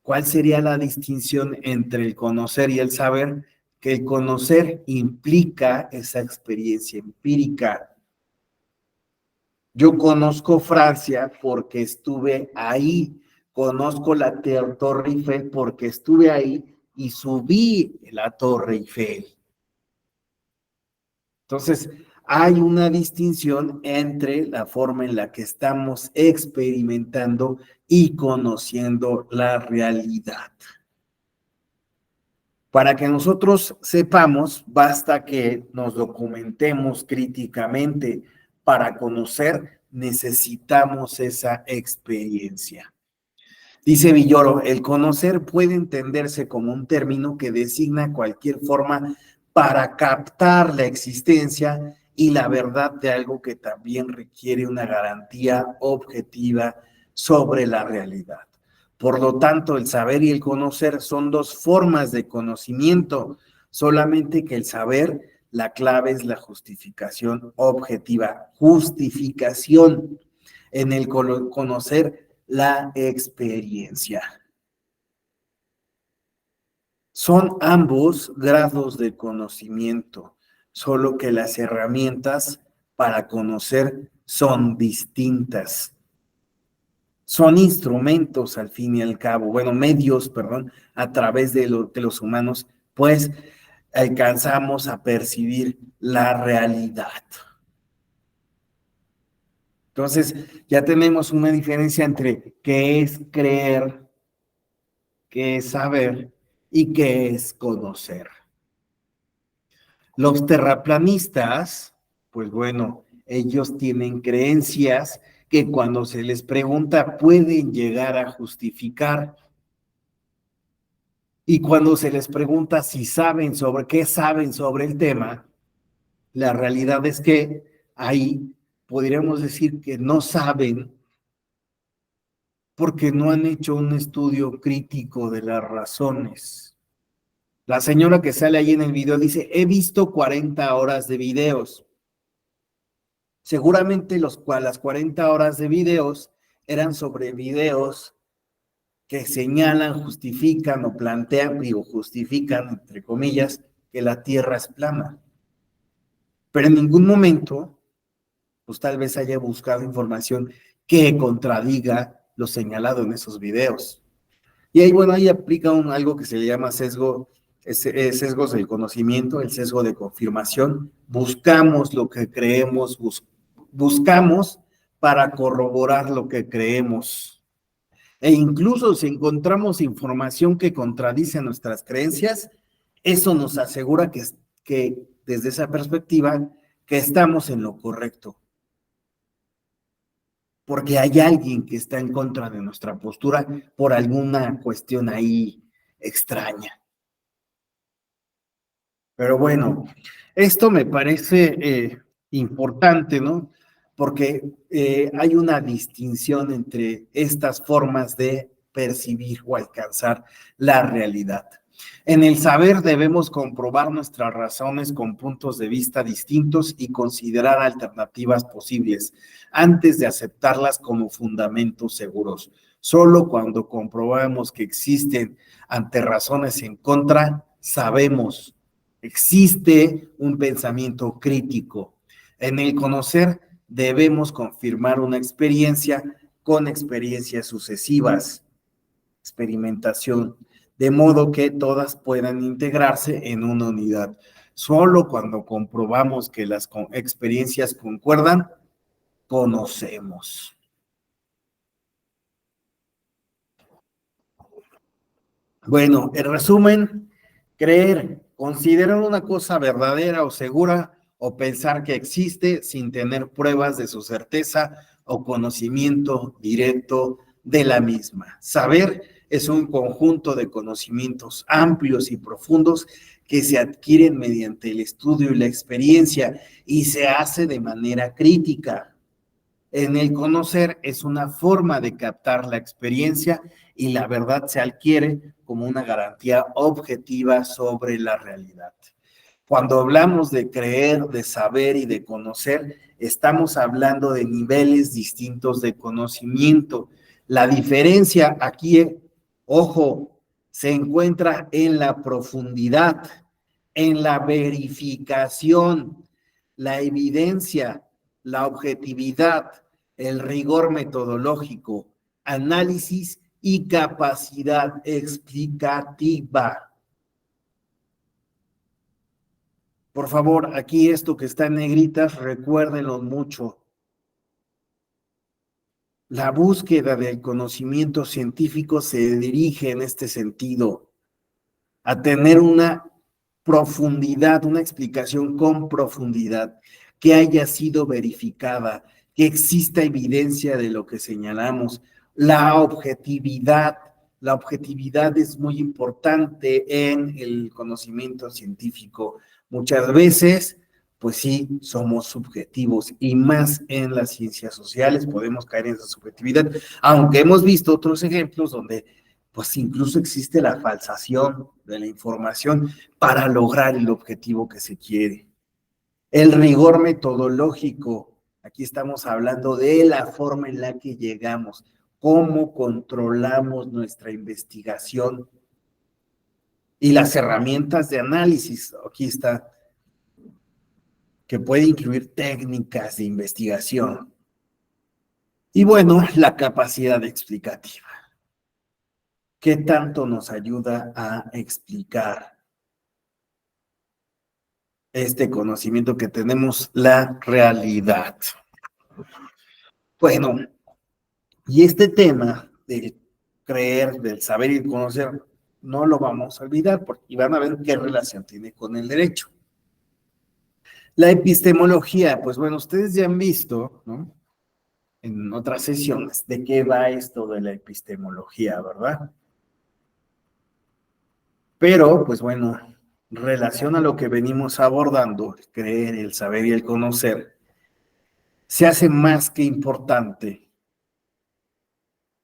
¿Cuál sería la distinción entre el conocer y el saber? Que el conocer implica esa experiencia empírica. Yo conozco Francia porque estuve ahí, conozco la Torre Eiffel porque estuve ahí y subí la Torre Eiffel. Entonces, hay una distinción entre la forma en la que estamos experimentando y conociendo la realidad. Para que nosotros sepamos, basta que nos documentemos críticamente. Para conocer, necesitamos esa experiencia. Dice Villoro, el conocer puede entenderse como un término que designa cualquier forma para captar la existencia y la verdad de algo que también requiere una garantía objetiva sobre la realidad. Por lo tanto, el saber y el conocer son dos formas de conocimiento, solamente que el saber, la clave es la justificación objetiva, justificación en el conocer la experiencia. Son ambos grados de conocimiento, solo que las herramientas para conocer son distintas. son instrumentos al fin y al cabo, bueno, medios, perdón, a través de los humanos, pues alcanzamos a percibir la realidad. Entonces, ya tenemos una diferencia entre qué es creer, qué es saber y qué es conocer. Los terraplanistas, pues bueno, ellos tienen creencias que cuando se les pregunta pueden llegar a justificar. Y cuando se les pregunta si saben sobre qué saben sobre el tema, la realidad es que ahí podríamos decir que no saben porque no han hecho un estudio crítico de las razones. La señora que sale ahí en el video dice, he visto 40 horas de videos. Seguramente las 40 horas de videos eran sobre videos que señalan, justifican o plantean, digo, justifican, entre comillas, que la Tierra es plana. Pero en ningún momento, pues tal vez haya buscado información que contradiga lo señalado en esos videos. Y ahí, bueno, ahí aplica algo que se le llama sesgos del conocimiento, el sesgo de confirmación. Buscamos lo que creemos, buscamos para corroborar lo que creemos. E incluso si encontramos información que contradice nuestras creencias, eso nos asegura que desde esa perspectiva, que estamos en lo correcto. Porque hay alguien que está en contra de nuestra postura por alguna cuestión ahí extraña. Pero bueno, esto me parece importante, ¿no? Porque hay una distinción entre estas formas de percibir o alcanzar la realidad. En el saber debemos comprobar nuestras razones con puntos de vista distintos y considerar alternativas posibles antes de aceptarlas como fundamentos seguros. Solo cuando comprobamos que existen anterazones en contra, sabemos, existe un pensamiento crítico. En el conocer debemos confirmar una experiencia con experiencias sucesivas, experimentación, de modo que todas puedan integrarse en una unidad. Solo cuando comprobamos que las experiencias concuerdan, conocemos. Bueno, en resumen, creer, considerar una cosa verdadera o segura o pensar que existe sin tener pruebas de su certeza o conocimiento directo de la misma. Saber es un conjunto de conocimientos amplios y profundos que se adquieren mediante el estudio y la experiencia y se hace de manera crítica. En el conocer es una forma de captar la experiencia y la verdad se adquiere como una garantía objetiva sobre la realidad. Cuando hablamos de creer, de saber y de conocer, estamos hablando de niveles distintos de conocimiento. La diferencia aquí, ojo, se encuentra en la profundidad, en la verificación, la evidencia, la objetividad, el rigor metodológico, análisis y capacidad explicativa. Por favor, aquí esto que está en negritas, recuérdenlo mucho. La búsqueda del conocimiento científico se dirige en este sentido, a tener una profundidad, una explicación con profundidad, que haya sido verificada, que exista evidencia de lo que señalamos. La objetividad es muy importante en el conocimiento científico. Muchas veces, pues sí, somos subjetivos y más en las ciencias sociales podemos caer en esa subjetividad, aunque hemos visto otros ejemplos donde pues incluso existe la falsación de la información para lograr el objetivo que se quiere. El rigor metodológico, aquí estamos hablando de la forma en la que llegamos, cómo controlamos nuestra investigación y las herramientas de análisis, aquí está, que puede incluir técnicas de investigación. Y bueno, la capacidad explicativa. ¿Qué tanto nos ayuda a explicar este conocimiento que tenemos, la realidad? Bueno, y este tema del creer, del saber y conocer, no lo vamos a olvidar porque van a ver qué relación tiene con el derecho. La epistemología, pues bueno, ustedes ya han visto, ¿no? En otras sesiones, de qué va esto de la epistemología, ¿verdad? Pero, pues bueno, en relación a lo que venimos abordando, el creer, el saber y el conocer, se hace más que importante,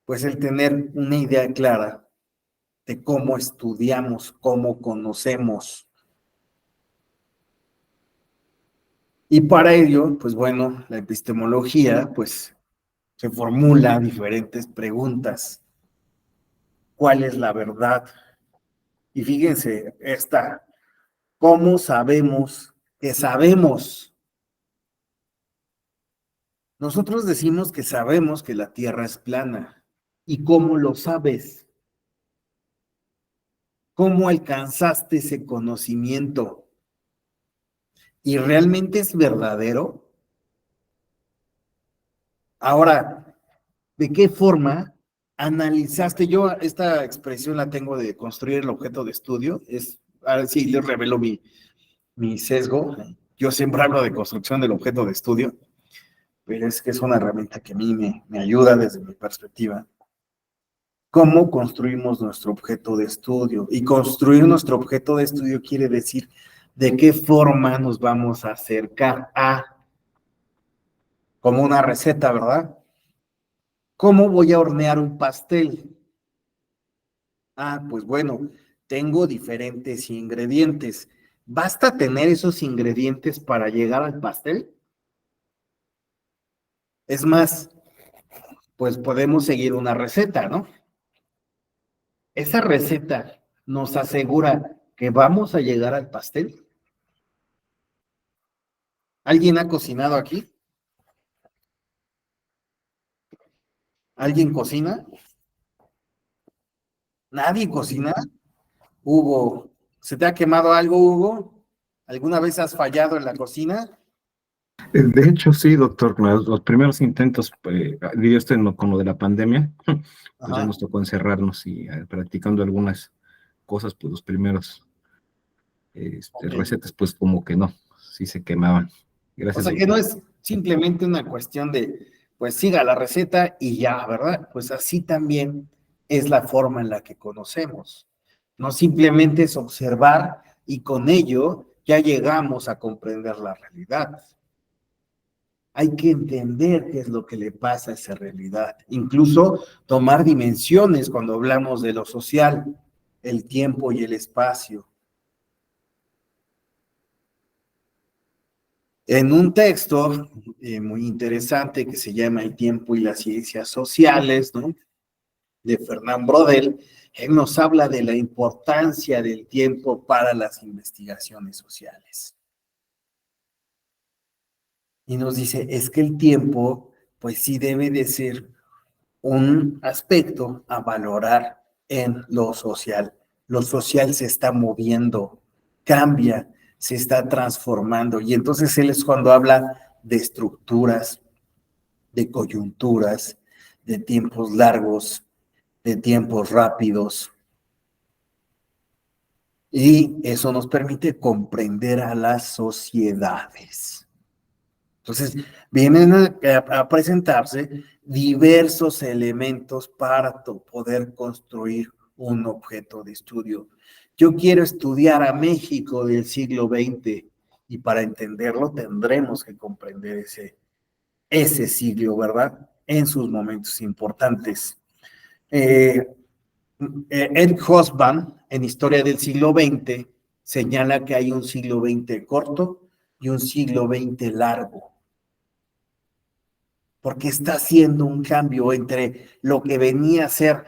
pues el tener una idea clara de cómo estudiamos, cómo conocemos. Y para ello, pues bueno, la epistemología, pues se formula diferentes preguntas. ¿Cuál es la verdad? Y fíjense, esta, ¿cómo sabemos que sabemos? Nosotros decimos que sabemos que la Tierra es plana. ¿Y cómo lo sabes? ¿Cómo alcanzaste ese conocimiento? ¿Y realmente es verdadero? Ahora, ¿de qué forma analizaste? Yo esta expresión la tengo de construir el objeto de estudio. Ahora sí les revelo mi sesgo. Yo siempre hablo de construcción del objeto de estudio, pero es que es una herramienta que a mí me ayuda desde mi perspectiva. ¿Cómo construimos nuestro objeto de estudio? Y construir nuestro objeto de estudio quiere decir de qué forma nos vamos a acercar a, como una receta, ¿verdad? ¿Cómo voy a hornear un pastel? Ah, pues bueno, tengo diferentes ingredientes. ¿Basta tener esos ingredientes para llegar al pastel? Es más, pues podemos seguir una receta, ¿no? Esa receta nos asegura que vamos a llegar al pastel. ¿Alguien ha cocinado aquí? ¿Alguien cocina? ¿Nadie cocina? Hugo, ¿se te ha quemado algo, Hugo? ¿Alguna vez has fallado en la cocina? De hecho, sí, doctor, los primeros intentos, diría usted, con lo de la pandemia, pues ya Ajá. nos tocó encerrarnos y practicando algunas cosas, pues los primeros Ok. recetas, pues como que no, sí se quemaban. O Gracias, sea que no doctor. es simplemente una cuestión de, pues siga la receta y ya, ¿verdad? Pues así también es la forma en la que conocemos. No simplemente es observar y con ello ya llegamos a comprender la realidad. Hay que entender qué es lo que le pasa a esa realidad. Incluso tomar dimensiones cuando hablamos de lo social, el tiempo y el espacio. En un texto muy interesante que se llama El tiempo y las ciencias sociales, ¿no? De Fernand Braudel, él nos habla de la importancia del tiempo para las investigaciones sociales. Y nos dice, es que el tiempo, pues sí debe de ser un aspecto a valorar en lo social. Lo social se está moviendo, cambia, se está transformando. Y entonces él es cuando habla de estructuras, de coyunturas, de tiempos largos, de tiempos rápidos. Y eso nos permite comprender a las sociedades. Entonces, vienen a presentarse diversos elementos para poder construir un objeto de estudio. Yo quiero estudiar a México del siglo XX y para entenderlo tendremos que comprender ese siglo, ¿verdad? En sus momentos importantes. Ed Hobsbawm, en Historia del siglo XX, señala que hay un siglo XX corto y un siglo XX largo, porque está haciendo un cambio entre lo que venía a ser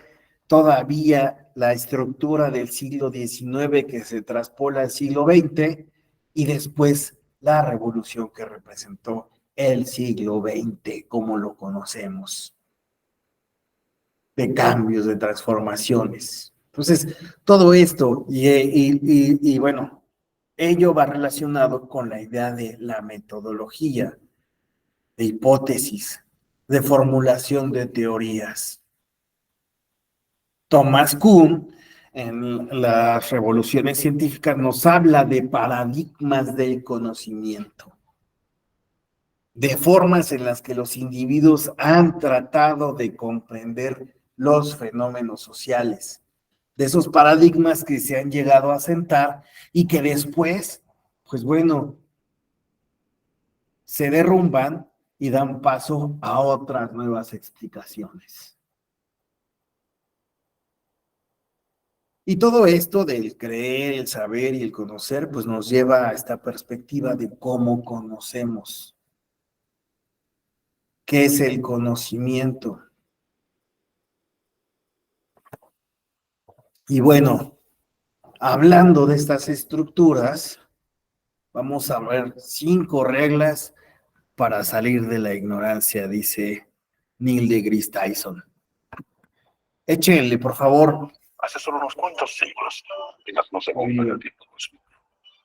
todavía la estructura del siglo XIX que se traspola al siglo XX y después la revolución que representó el siglo XX, como lo conocemos, de cambios, de transformaciones. Entonces, todo esto, y bueno, ello va relacionado con la idea de la metodología, de hipótesis, de formulación de teorías. Thomas Kuhn, en las revoluciones científicas, nos habla de paradigmas del conocimiento, de formas en las que los individuos han tratado de comprender los fenómenos sociales, de esos paradigmas que se han llegado a sentar y que después, pues bueno, se derrumban y dan paso a otras nuevas explicaciones. Y todo esto del creer, el saber y el conocer, pues nos lleva a esta perspectiva de cómo conocemos. ¿Qué es el conocimiento? Y bueno, hablando de estas estructuras, vamos a ver 5 reglas para salir de la ignorancia, dice Neil deGrasse Tyson. Échenle, por favor. Hace solo unos cuantos siglos, apenas nos segundo en el tiempo cósmico.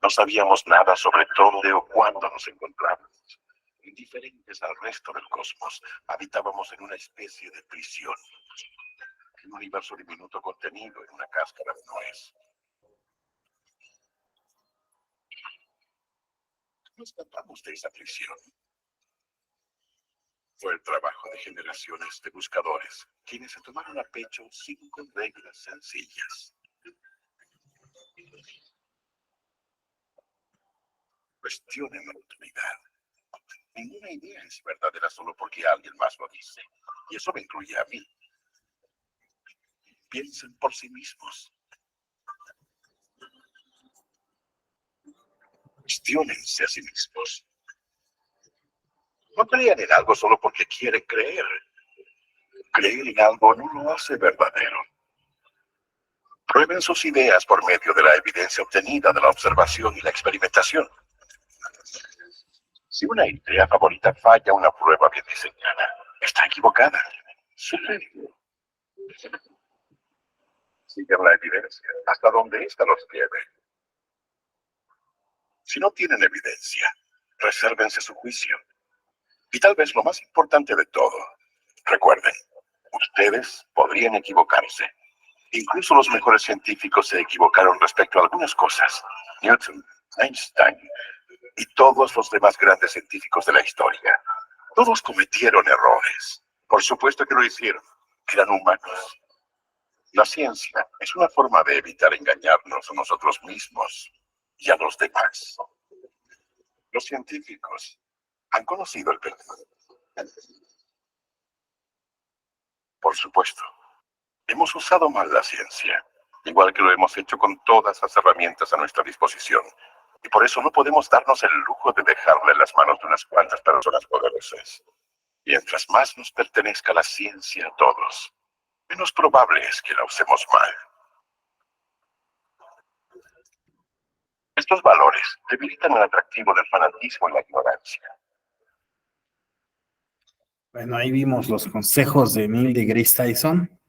No sabíamos nada sobre dónde o cuándo nos encontrábamos. Indiferentes al resto del cosmos, habitábamos en una especie de prisión. Un universo diminuto contenido en una cáscara de nuez. No escapamos de esa prisión. Fue el trabajo de generaciones de buscadores, quienes se tomaron a pecho 5 reglas sencillas. Cuestionen la autoridad. Ninguna idea es verdadera solo porque alguien más lo dice. Y eso me incluye a mí. Piensen por sí mismos. Cuestiónense a sí mismos. No crean en algo solo porque quieren creer. Creer en algo no lo hace verdadero. Prueben sus ideas por medio de la evidencia obtenida de la observación y la experimentación. Si una idea favorita falla una prueba bien diseñada, está equivocada. Sigan la evidencia hasta donde ésta los lleve. Si no tienen evidencia, resérvense su juicio. Y tal vez lo más importante de todo, recuerden, ustedes podrían equivocarse. Incluso los mejores científicos se equivocaron respecto a algunas cosas. Newton, Einstein y todos los demás grandes científicos de la historia. Todos cometieron errores. Por supuesto que lo hicieron. Eran humanos. La ciencia es una forma de evitar engañarnos a nosotros mismos y a los demás. Los científicos han conocido el perdón. Por supuesto, hemos usado mal la ciencia, igual que lo hemos hecho con todas las herramientas a nuestra disposición. Y por eso no podemos darnos el lujo de dejarla en las manos de unas cuantas personas poderosas. Mientras más nos pertenezca la ciencia a todos, menos probable es que la usemos mal. Estos valores debilitan el atractivo del fanatismo y la ignorancia. Bueno, ahí vimos los consejos de Neil deGrasse Tyson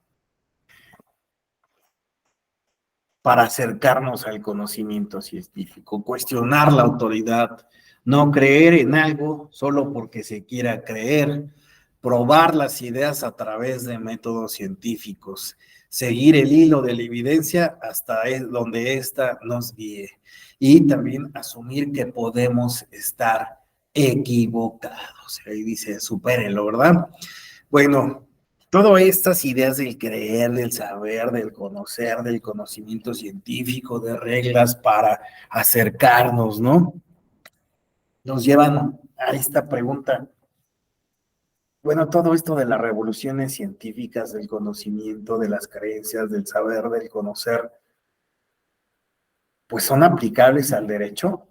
para acercarnos al conocimiento científico, cuestionar la autoridad, no creer en algo solo porque se quiera creer, probar las ideas a través de métodos científicos, seguir el hilo de la evidencia hasta donde ésta nos guíe y también asumir que podemos estar equivocados. Ahí dice, supérenlo, ¿verdad? Bueno, todas estas ideas del creer, del saber, del conocer, del conocimiento científico, de reglas para acercarnos, ¿no? Nos llevan a esta pregunta. Bueno, todo esto de las revoluciones científicas, del conocimiento, de las creencias, del saber, del conocer, pues son aplicables al derecho.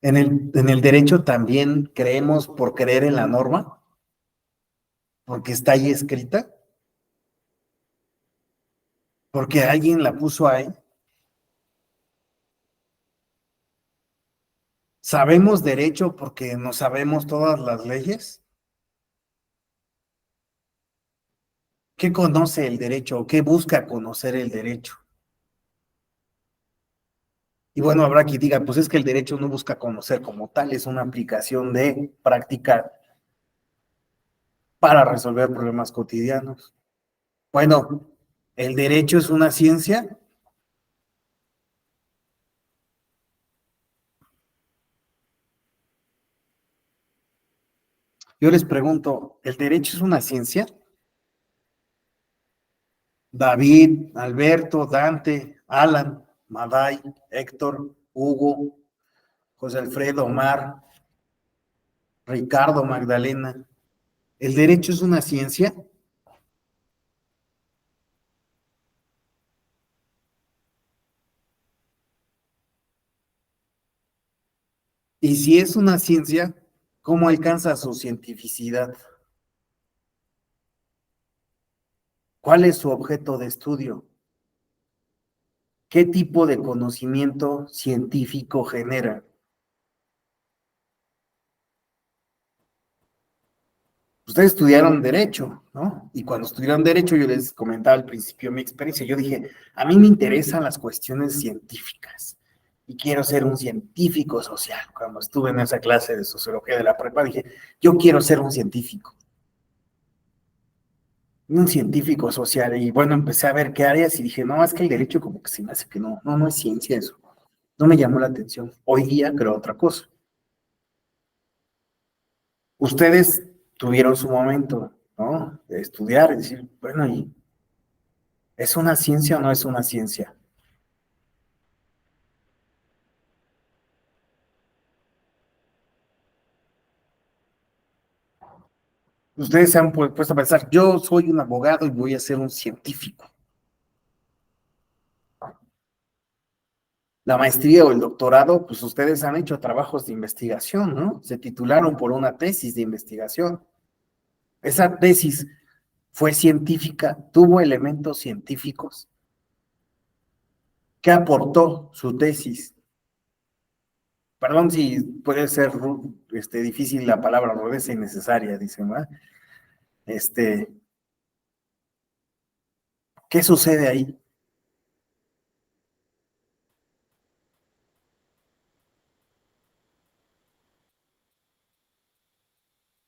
En el derecho también creemos por creer en la norma, porque está ahí escrita, porque alguien la puso ahí. ¿Sabemos derecho porque no sabemos todas las leyes? ¿Qué conoce el derecho o qué busca conocer el derecho? Y bueno, habrá quien diga, pues es que el derecho no busca conocer como tal, es una aplicación de práctica para resolver problemas cotidianos. Bueno, ¿el derecho es una ciencia? Yo les pregunto, ¿el derecho es una ciencia? David, Alberto, Dante, Alan, Maday, Héctor, Hugo, José Alfredo, Omar, Ricardo, Magdalena. ¿El derecho es una ciencia? Y si es una ciencia, ¿cómo alcanza su cientificidad? ¿Cuál es su objeto de estudio? ¿Qué tipo de conocimiento científico genera? Ustedes estudiaron derecho, ¿no? Y cuando estudiaron derecho, yo les comentaba al principio mi experiencia, yo dije, a mí me interesan las cuestiones científicas y quiero ser un científico social. Cuando estuve en esa clase de sociología de la prepa, dije, yo quiero ser un científico social. Y bueno, empecé a ver qué áreas y dije, no, es que el derecho como que se me hace que no es ciencia eso. No me llamó la atención. Hoy día creo otra cosa. Ustedes tuvieron su momento, ¿no? De estudiar y decir, bueno, ¿y es una ciencia o no es una ciencia? Ustedes se han puesto a pensar, yo soy un abogado y voy a ser un científico. La maestría o el doctorado, pues ustedes han hecho trabajos de investigación, ¿no? Se titularon por una tesis de investigación. Esa tesis fue científica, tuvo elementos científicos. ¿Qué aportó su tesis? Perdón si puede ser difícil la palabra rudeza innecesaria, dicen, ¿verdad? ¿Qué sucede ahí?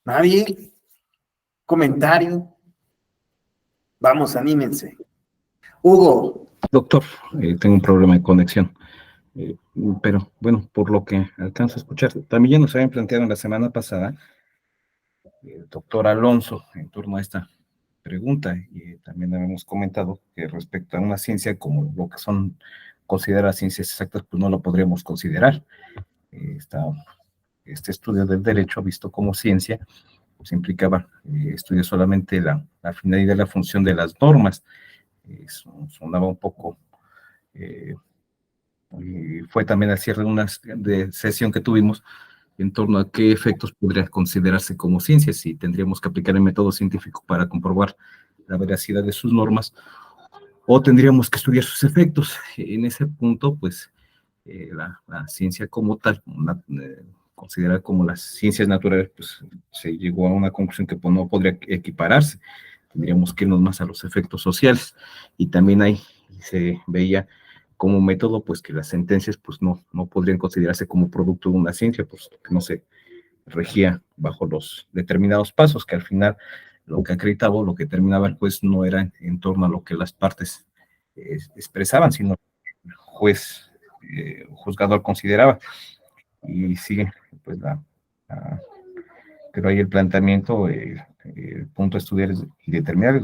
¿Nadie? ¿Comentario? Vamos, anímense. Hugo, Doctor, tengo un problema de conexión, eh, pero bueno, por lo que alcanzo a escuchar, también ya nos habían planteado la semana pasada, el doctor Alonso, en torno a esta pregunta, y también habíamos comentado que respecto a una ciencia como lo que son consideradas ciencias exactas, pues no lo podríamos considerar. Este estudio del derecho, visto como ciencia, pues implicaba estudiar solamente la finalidad y la función de las normas. Sonaba un poco... y fue también al cierre de una sesión que tuvimos en torno a qué efectos podría considerarse como ciencia, si tendríamos que aplicar el método científico para comprobar la veracidad de sus normas, o tendríamos que estudiar sus efectos. En ese punto, pues, la ciencia como tal, considerada como las ciencias naturales, pues, se llegó a una conclusión que pues, no podría equipararse. Tendríamos que irnos más a los efectos sociales, y también ahí se veía como método, pues que las sentencias pues no podrían considerarse como producto de una ciencia, pues que no se regía bajo los determinados pasos, que al final lo que acreditaba, lo que terminaba el juez no era en torno a lo que las partes expresaban, sino el juez, juzgador consideraba. Y sigue, pues pero ahí el planteamiento, el punto a estudiar y determinar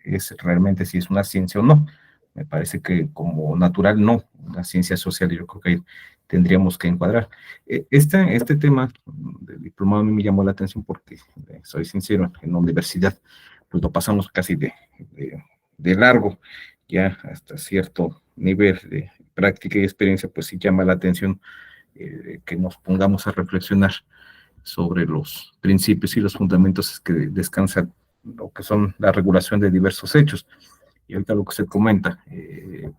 es realmente si es una ciencia o no. Me parece que como natural no, la ciencia social yo creo que ahí tendríamos que encuadrar. Este tema del diplomado a mí me llamó la atención porque, soy sincero, en la universidad pues lo pasamos casi de largo, ya hasta cierto nivel de práctica y experiencia, pues sí llama la atención que nos pongamos a reflexionar sobre los principios y los fundamentos que descansan lo que son la regulación de diversos hechos. Y ahorita lo que usted comenta,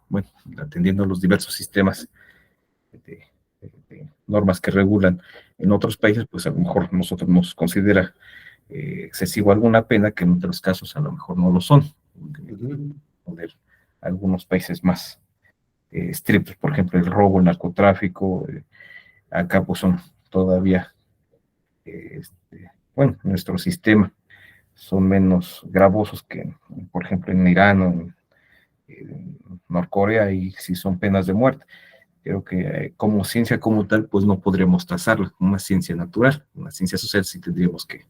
bueno, atendiendo a los diversos sistemas de normas que regulan en otros países, pues a lo mejor nosotros nos considera excesivo alguna pena que en otros casos a lo mejor no lo son. Poner algunos países más estrictos, por ejemplo, el robo, el narcotráfico, acá pues son todavía, bueno, nuestro sistema son menos gravosos que, por ejemplo, en Irán o en Norcorea, y sí son penas de muerte. Creo que como ciencia como tal, pues no podríamos trazarla como una ciencia natural, una ciencia social sí tendríamos que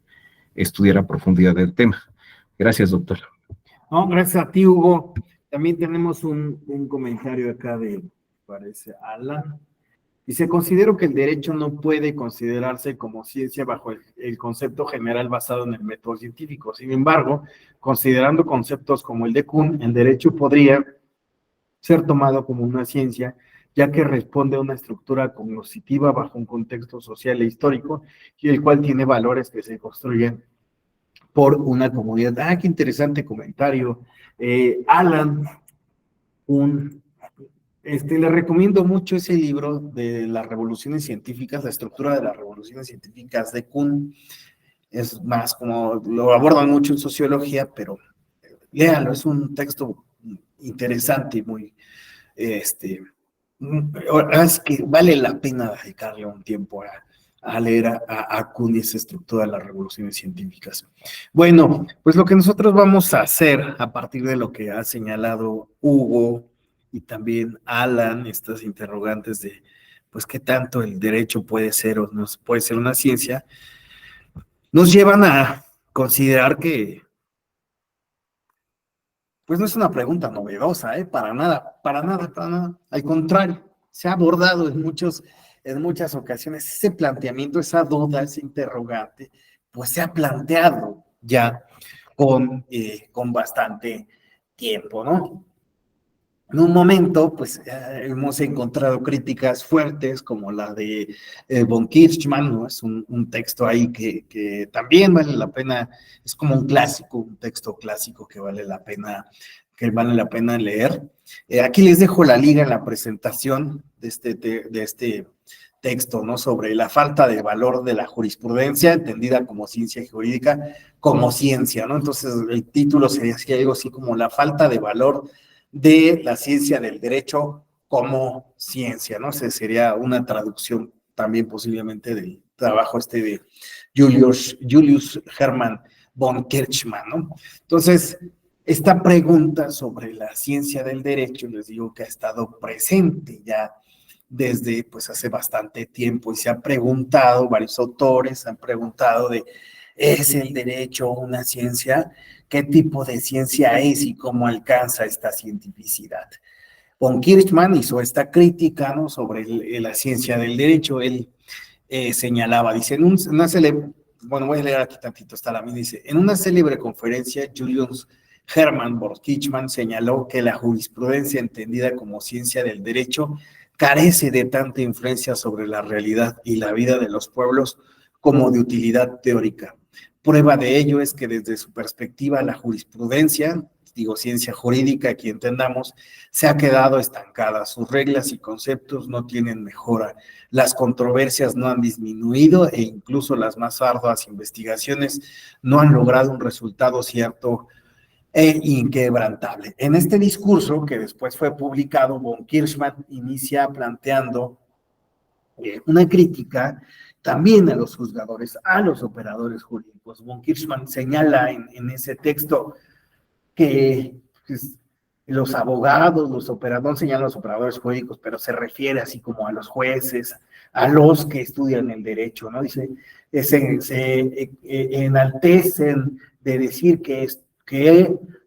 estudiar a profundidad el tema. Gracias, doctor. No, gracias a ti, Hugo. También tenemos un comentario acá de, parece, Alan. Dice, considero que el derecho no puede considerarse como ciencia bajo el concepto general basado en el método científico. Sin embargo, considerando conceptos como el de Kuhn, el derecho podría ser tomado como una ciencia, ya que responde a una estructura cognitiva bajo un contexto social e histórico, y el cual tiene valores que se construyen por una comunidad. Ah, qué interesante comentario. Alan, le recomiendo mucho ese libro de las revoluciones científicas, la estructura de las revoluciones científicas de Kuhn. Es más, como lo abordan mucho en sociología, pero léalo, es un texto interesante y muy, es que vale la pena dedicarle un tiempo a leer a Kuhn y esa estructura de las revoluciones científicas. Bueno, pues lo que nosotros vamos a hacer a partir de lo que ha señalado Hugo y también Alan, estas interrogantes de, pues, qué tanto el derecho puede ser o no puede ser una ciencia, nos llevan a considerar que, pues, no es una pregunta novedosa, para nada, para nada, para nada. Al contrario, se ha abordado en muchas ocasiones ese planteamiento, esa duda, ese interrogante, pues se ha planteado ya con bastante tiempo, ¿no? En un momento, pues hemos encontrado críticas fuertes como la de von Kirchmann, ¿no? Es un texto ahí que también vale la pena, es como un clásico, un texto clásico que vale la pena leer. Aquí les dejo la liga en la presentación de este texto, ¿no? Sobre la falta de valor de la jurisprudencia, entendida como ciencia jurídica, como ciencia, ¿no? Entonces, el título sería algo así como la falta de valor de la ciencia del derecho como ciencia, ¿no? Esa sería una traducción también posiblemente del trabajo de Julius Hermann von Kirchmann, ¿no? Entonces, esta pregunta sobre la ciencia del derecho, les digo que ha estado presente ya desde pues hace bastante tiempo y se ha preguntado, varios autores han preguntado ¿es el derecho una ciencia? ¿Qué tipo de ciencia es y cómo alcanza esta cientificidad? Von Kirchmann hizo esta crítica, ¿no? Sobre la ciencia del derecho. Él señalaba, dice, bueno, voy a leer aquí tantito, está la misma, dice, en una célebre conferencia, Julius Hermann von Kirchmann señaló que la jurisprudencia entendida como ciencia del derecho carece de tanta influencia sobre la realidad y la vida de los pueblos como de utilidad teórica. Prueba de ello es que desde su perspectiva la jurisprudencia, digo ciencia jurídica, aquí entendamos, se ha quedado estancada. Sus reglas y conceptos no tienen mejora. Las controversias no han disminuido e incluso las más arduas investigaciones no han logrado un resultado cierto e inquebrantable. En este discurso, que después fue publicado, von Kirchmann inicia planteando una crítica también a los juzgadores, a los operadores jurídicos. Von Kirchmann señala en ese texto que pues, los abogados, los operadores, señalan a los operadores jurídicos, pero se refiere así como a los jueces, a los que estudian el derecho, ¿no? Dice, se enaltecen de decir que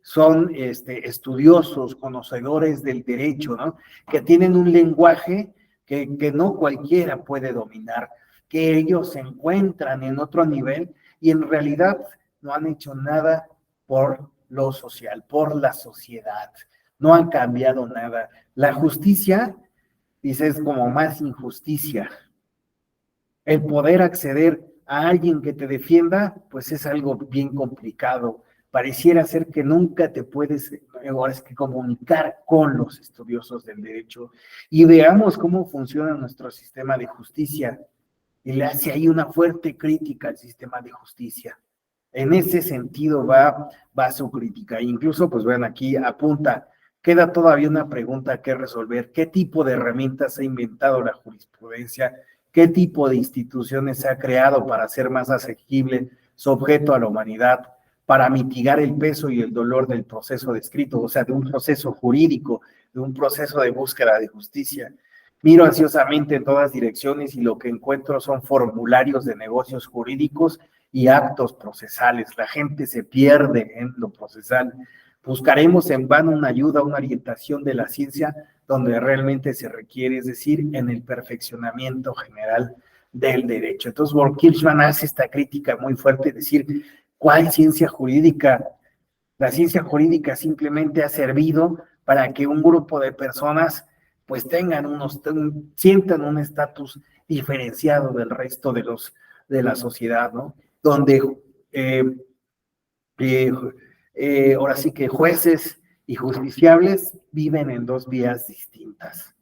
son estudiosos, conocedores del derecho, ¿no? Que tienen un lenguaje que no cualquiera puede dominar, que ellos se encuentran en otro nivel y en realidad no han hecho nada por lo social, por la sociedad, no han cambiado nada. La justicia, dice, es como más injusticia. El poder acceder a alguien que te defienda, pues es algo bien complicado pareciera ser que nunca te puedes ahora es que comunicar con los estudiosos del derecho y veamos cómo funciona nuestro sistema de justicia. Y le hace ahí una fuerte crítica al sistema de justicia. En ese sentido va su crítica. Incluso, pues vean, aquí apunta, queda todavía una pregunta que resolver. ¿Qué tipo de herramientas ha inventado la jurisprudencia? ¿Qué tipo de instituciones se ha creado para hacer más asequible su objeto a la humanidad, para mitigar el peso y el dolor del proceso descrito, o sea, de un proceso jurídico, de un proceso de búsqueda de justicia? Miro ansiosamente en todas direcciones y lo que encuentro son formularios de negocios jurídicos y actos procesales. La gente se pierde en lo procesal. Buscaremos en vano una ayuda, una orientación de la ciencia donde realmente se requiere, es decir, en el perfeccionamiento general del derecho. Entonces, von Kirchmann hace esta crítica muy fuerte, decir, ¿cuál ciencia jurídica? La ciencia jurídica simplemente ha servido para que un grupo de personas pues sientan un estatus diferenciado del resto de la sociedad, ¿no? Donde ahora sí que jueces y justiciables viven en dos vías distintas.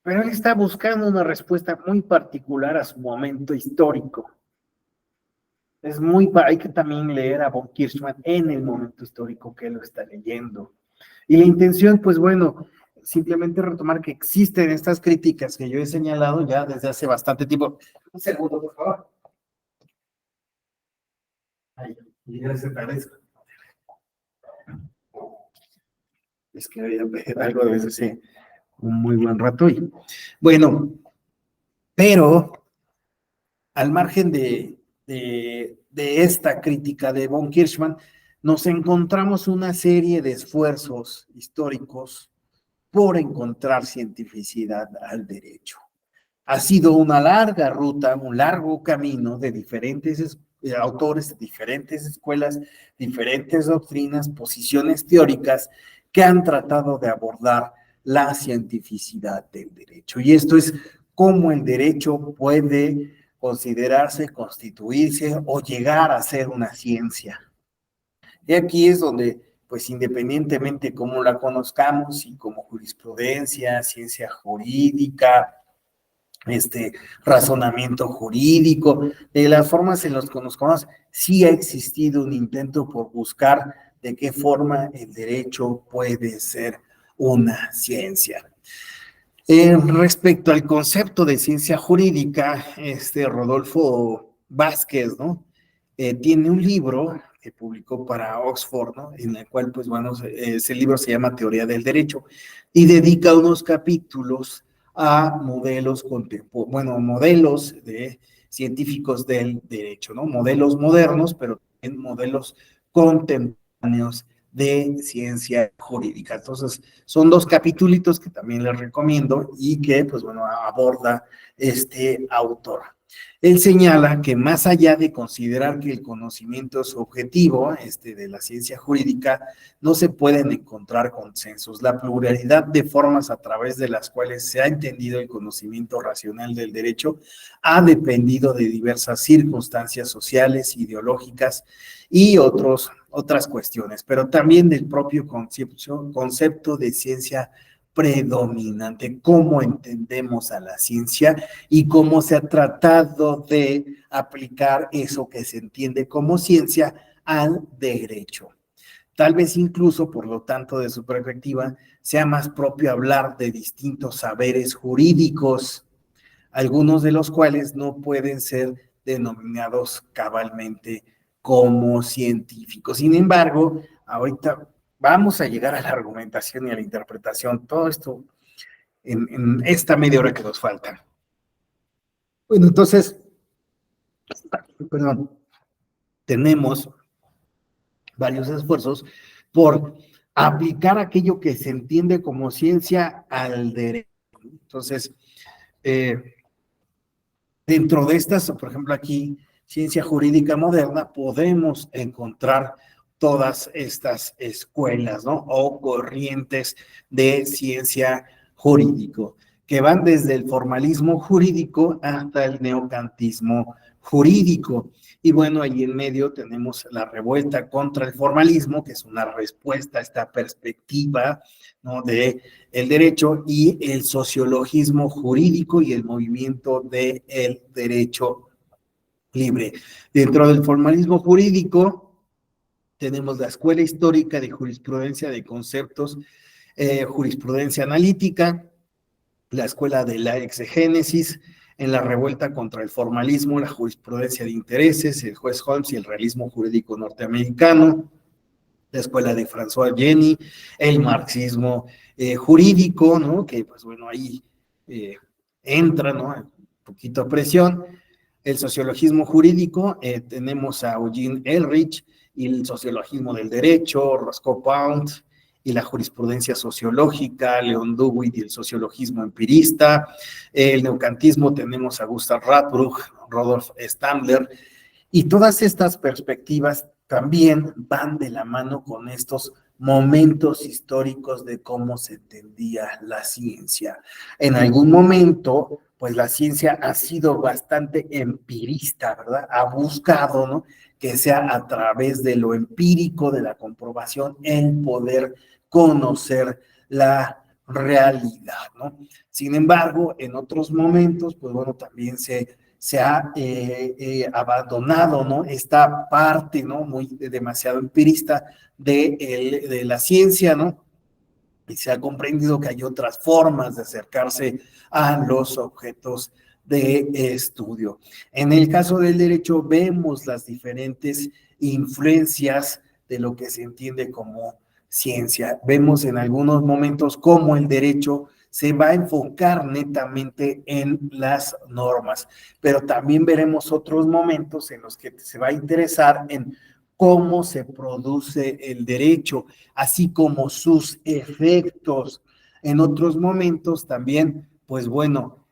Pero él está buscando una respuesta muy particular a su momento histórico. Hay que también leer a von Kirchmann en el momento histórico que él lo está leyendo. Y la intención, pues bueno, simplemente retomar que existen estas críticas que yo he señalado ya desde hace bastante tiempo. Un segundo, por favor. Ay, ya se agradezco. Es que había algo de eso, sí, un muy buen rato. Y bueno, pero al margen de esta crítica de von Kirchmann, nos encontramos una serie de esfuerzos históricos por encontrar cientificidad al derecho. Ha sido una larga ruta, un largo camino de diferentes autores, de diferentes escuelas, diferentes doctrinas, posiciones teóricas que han tratado de abordar la cientificidad del derecho. Y esto es cómo el derecho puede considerarse, constituirse o llegar a ser una ciencia. Y aquí es donde, pues independientemente cómo la conozcamos y como jurisprudencia, ciencia jurídica, razonamiento jurídico, de las formas en las que nos conocemos, sí ha existido un intento por buscar de qué forma el derecho puede ser una ciencia. Respecto al concepto de ciencia jurídica, Rodolfo Vázquez, ¿no? Tiene un libro que publicó para Oxford, ¿no? En el cual, pues bueno, ese libro se llama Teoría del Derecho y dedica unos capítulos a modelos científicos del derecho, ¿no? Modelos modernos, pero también modelos contemporáneos de ciencia jurídica. Entonces, son dos capítulos que también les recomiendo y que, pues bueno, aborda este autor. Él señala que más allá de considerar que el conocimiento es objetivo, de la ciencia jurídica, no se pueden encontrar consensos. La pluralidad de formas a través de las cuales se ha entendido el conocimiento racional del derecho ha dependido de diversas circunstancias sociales, ideológicas y otras cuestiones, pero también del propio concepto de ciencia predominante, cómo entendemos a la ciencia y cómo se ha tratado de aplicar eso que se entiende como ciencia al derecho. Tal vez incluso, por lo tanto, de su perspectiva, sea más propio hablar de distintos saberes jurídicos, algunos de los cuales no pueden ser denominados cabalmente como científicos. Sin embargo, ahorita vamos a llegar a la argumentación y a la interpretación, todo esto en esta media hora que nos falta. Bueno, entonces, tenemos varios esfuerzos por aplicar aquello que se entiende como ciencia al derecho. Entonces, dentro de estas, por ejemplo, aquí, ciencia jurídica moderna, podemos encontrar todas estas escuelas, ¿no? O corrientes de ciencia jurídico, que van desde el formalismo jurídico hasta el neocantismo jurídico. Y bueno, ahí en medio tenemos la revuelta contra el formalismo, que es una respuesta a esta perspectiva, ¿no?, de el derecho, y el sociologismo jurídico y el movimiento del derecho libre. Dentro del formalismo jurídico tenemos la Escuela Histórica de Jurisprudencia de Conceptos, Jurisprudencia Analítica, la Escuela de la Exegénesis, en la revuelta contra el formalismo, la jurisprudencia de intereses, el juez Holmes y el realismo jurídico norteamericano, la Escuela de François Jenny, el marxismo jurídico, ¿no?, que pues bueno, ahí entra, ¿no?, un poquito a presión. El sociologismo jurídico, tenemos a Eugene Ehrlich y el sociologismo del derecho, Roscoe Pound, y la jurisprudencia sociológica, Leon Duguid y el sociologismo empirista. El neocantismo tenemos a Gustav Radbruch, Rodolf Stadler, y todas estas perspectivas también van de la mano con estos momentos históricos de cómo se entendía la ciencia. En algún momento, pues la ciencia ha sido bastante empirista, ¿verdad? Ha buscado, ¿no?, que sea a través de lo empírico, de la comprobación, el poder conocer la realidad, ¿no? Sin embargo, en otros momentos, pues bueno, también se ha abandonado, ¿no?, esta parte, ¿no?, muy demasiado empirista de la ciencia, ¿no? Y se ha comprendido que hay otras formas de acercarse a los objetos de estudio. En el caso del derecho vemos las diferentes influencias de lo que se entiende como ciencia. Vemos en algunos momentos cómo el derecho se va a enfocar netamente en las normas, pero también veremos otros momentos en los que se va a interesar en cómo se produce el derecho, así como sus efectos. En otros momentos también, pues bueno,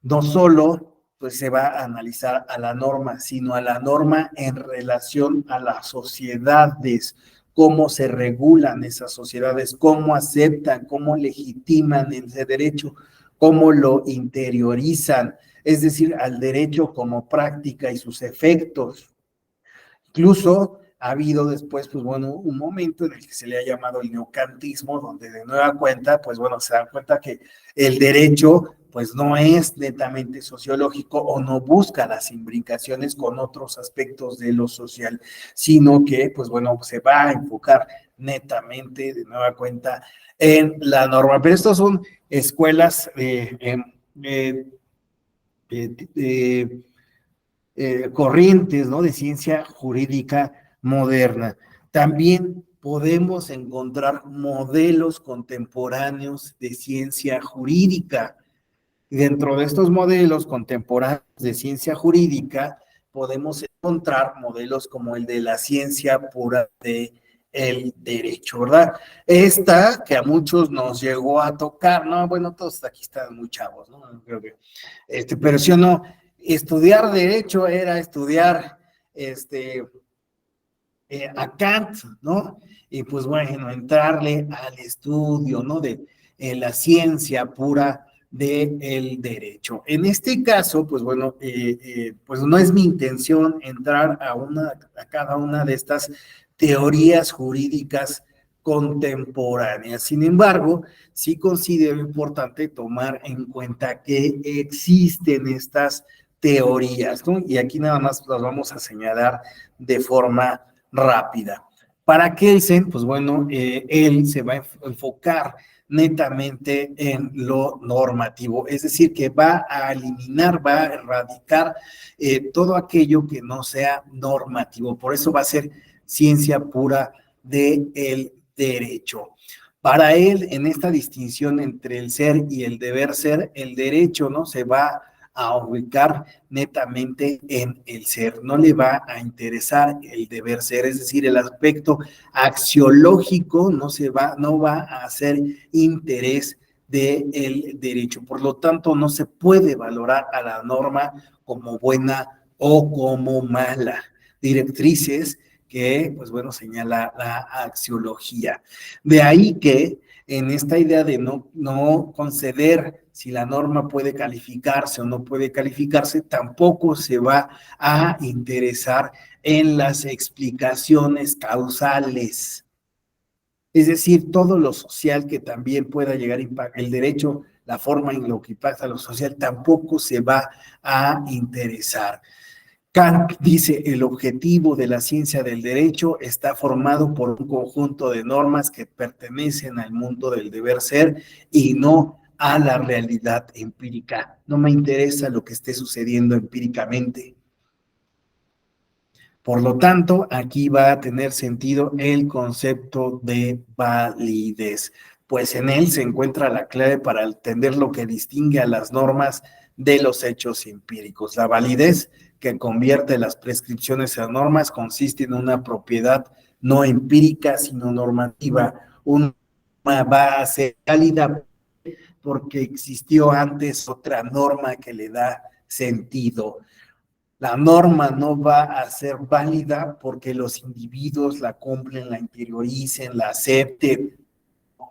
no solo pues se va a analizar a la norma, sino a la norma en relación a las sociedades, cómo se regulan esas sociedades, cómo aceptan, cómo legitiman ese derecho, cómo lo interiorizan, es decir, al derecho como práctica y sus efectos. Incluso ha habido después, pues bueno, un momento en el que se le ha llamado el neocantismo, donde de nueva cuenta, pues bueno, se dan cuenta que el derecho, pues no es netamente sociológico o no busca las imbricaciones con otros aspectos de lo social, sino que, pues bueno, se va a enfocar netamente, de nueva cuenta, en la norma. Pero estas son escuelas corrientes, ¿no?, de ciencia jurídica moderna. También podemos encontrar modelos contemporáneos de ciencia jurídica. Dentro de estos modelos contemporáneos de ciencia jurídica podemos encontrar modelos como el de la ciencia pura de el derecho, ¿verdad? Esta que a muchos nos llegó a tocar, ¿no? Bueno, todos aquí están muy chavos, ¿no? Creo que, pero sí o no, estudiar derecho era estudiar, a Kant, ¿no? Y pues bueno, entrarle al estudio, ¿no?, de la ciencia pura del derecho. En este caso, pues bueno, pues no es mi intención entrar a cada una de estas teorías jurídicas contemporáneas. Sin embargo, sí considero importante tomar en cuenta que existen estas teorías, ¿no? Y aquí nada más las vamos a señalar de forma rápida. Para Kelsen, pues bueno, él se va a enfocar netamente en lo normativo, es decir, que va a eliminar, va a erradicar todo aquello que no sea normativo. Por eso va a ser ciencia pura del derecho. Para él, en esta distinción entre el ser y el deber ser, el derecho, ¿no?, se va a ubicar netamente en el ser, no le va a interesar el deber ser, es decir, el aspecto axiológico no va a hacer interés del derecho, por lo tanto no se puede valorar a la norma como buena o como mala. Directrices que, pues bueno, señala la axiología. De ahí que en esta idea de no conceder si la norma puede calificarse o no puede calificarse, tampoco se va a interesar en las explicaciones causales. Es decir, todo lo social que también pueda llegar a impactar, el derecho, la forma en lo que impacta lo social, tampoco se va a interesar. Kant dice, el objetivo de la ciencia del derecho está formado por un conjunto de normas que pertenecen al mundo del deber ser y no a la realidad empírica. No me interesa lo que esté sucediendo empíricamente. Por lo tanto, aquí va a tener sentido el concepto de validez, pues en él se encuentra la clave para entender lo que distingue a las normas de los hechos empíricos. La validez que convierte las prescripciones en normas consiste en una propiedad no empírica, sino normativa. Una norma va a ser válida porque existió antes otra norma que le da sentido. La norma no va a ser válida porque los individuos la cumplen, la interioricen, la acepten.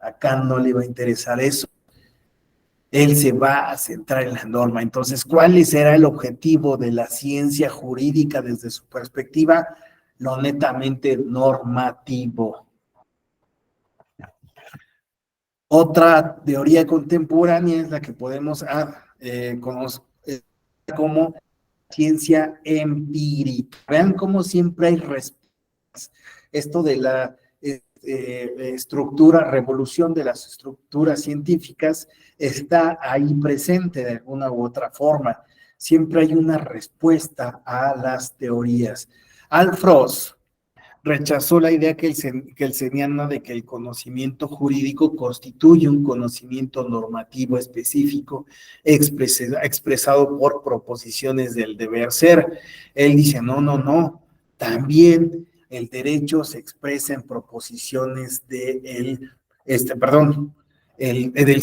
A Kant no le va a interesar eso. Él se va a centrar en la norma. Entonces, ¿cuál será el objetivo de la ciencia jurídica desde su perspectiva? Lo netamente normativo. Otra teoría contemporánea es la que podemos conocer como ciencia empírica. Vean cómo siempre hay respuestas. Esto de la revolución de las estructuras científicas está ahí presente de alguna u otra forma. Siempre hay una respuesta a las teorías. Alfros rechazó la idea kelseniana de que el conocimiento jurídico constituye un conocimiento normativo específico expresado por proposiciones del deber ser. Él dice, no, también el derecho se expresa en proposiciones del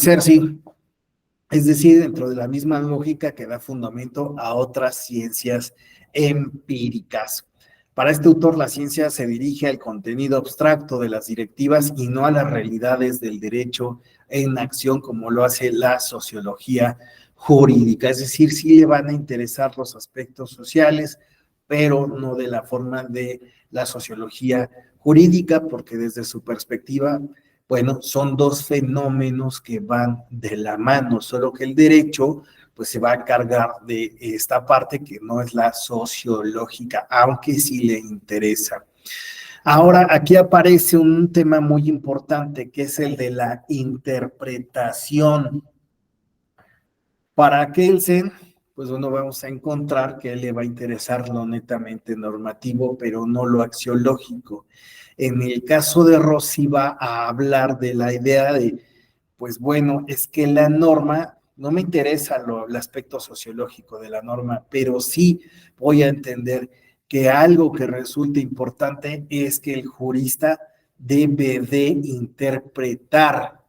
ser, sí. Es decir, dentro de la misma lógica que da fundamento a otras ciencias empíricas. Para este autor, la ciencia se dirige al contenido abstracto de las directivas y no a las realidades del derecho en acción como lo hace la sociología jurídica. Es decir, sí le van a interesar los aspectos sociales, pero no de la forma de la sociología jurídica, porque desde su perspectiva, bueno, son dos fenómenos que van de la mano, solo que el derecho pues se va a cargar de esta parte que no es la sociológica, aunque sí le interesa. Ahora, aquí aparece un tema muy importante, que es el de la interpretación. Para Kelsen, pues bueno, vamos a encontrar que a él le va a interesar lo netamente normativo, pero no lo axiológico. En el caso de Rossi va a hablar de la idea de, pues bueno, es que la norma, no me interesa el aspecto sociológico de la norma, pero sí voy a entender que algo que resulta importante es que el jurista debe de interpretar.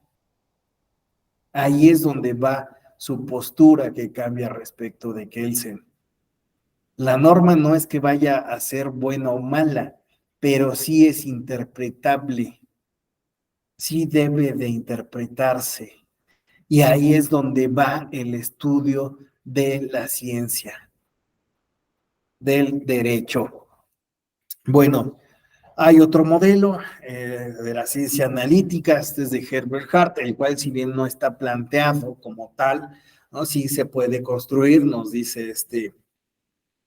Ahí es donde va su postura que cambia respecto de Kelsen. La norma no es que vaya a ser buena o mala, pero sí es interpretable, sí debe de interpretarse. Y ahí es donde va el estudio de la ciencia, del derecho. Bueno, hay otro modelo de la ciencia analítica, este es de Herbert Hart, el cual si bien no está planteado como tal, ¿no? Sí se puede construir, nos dice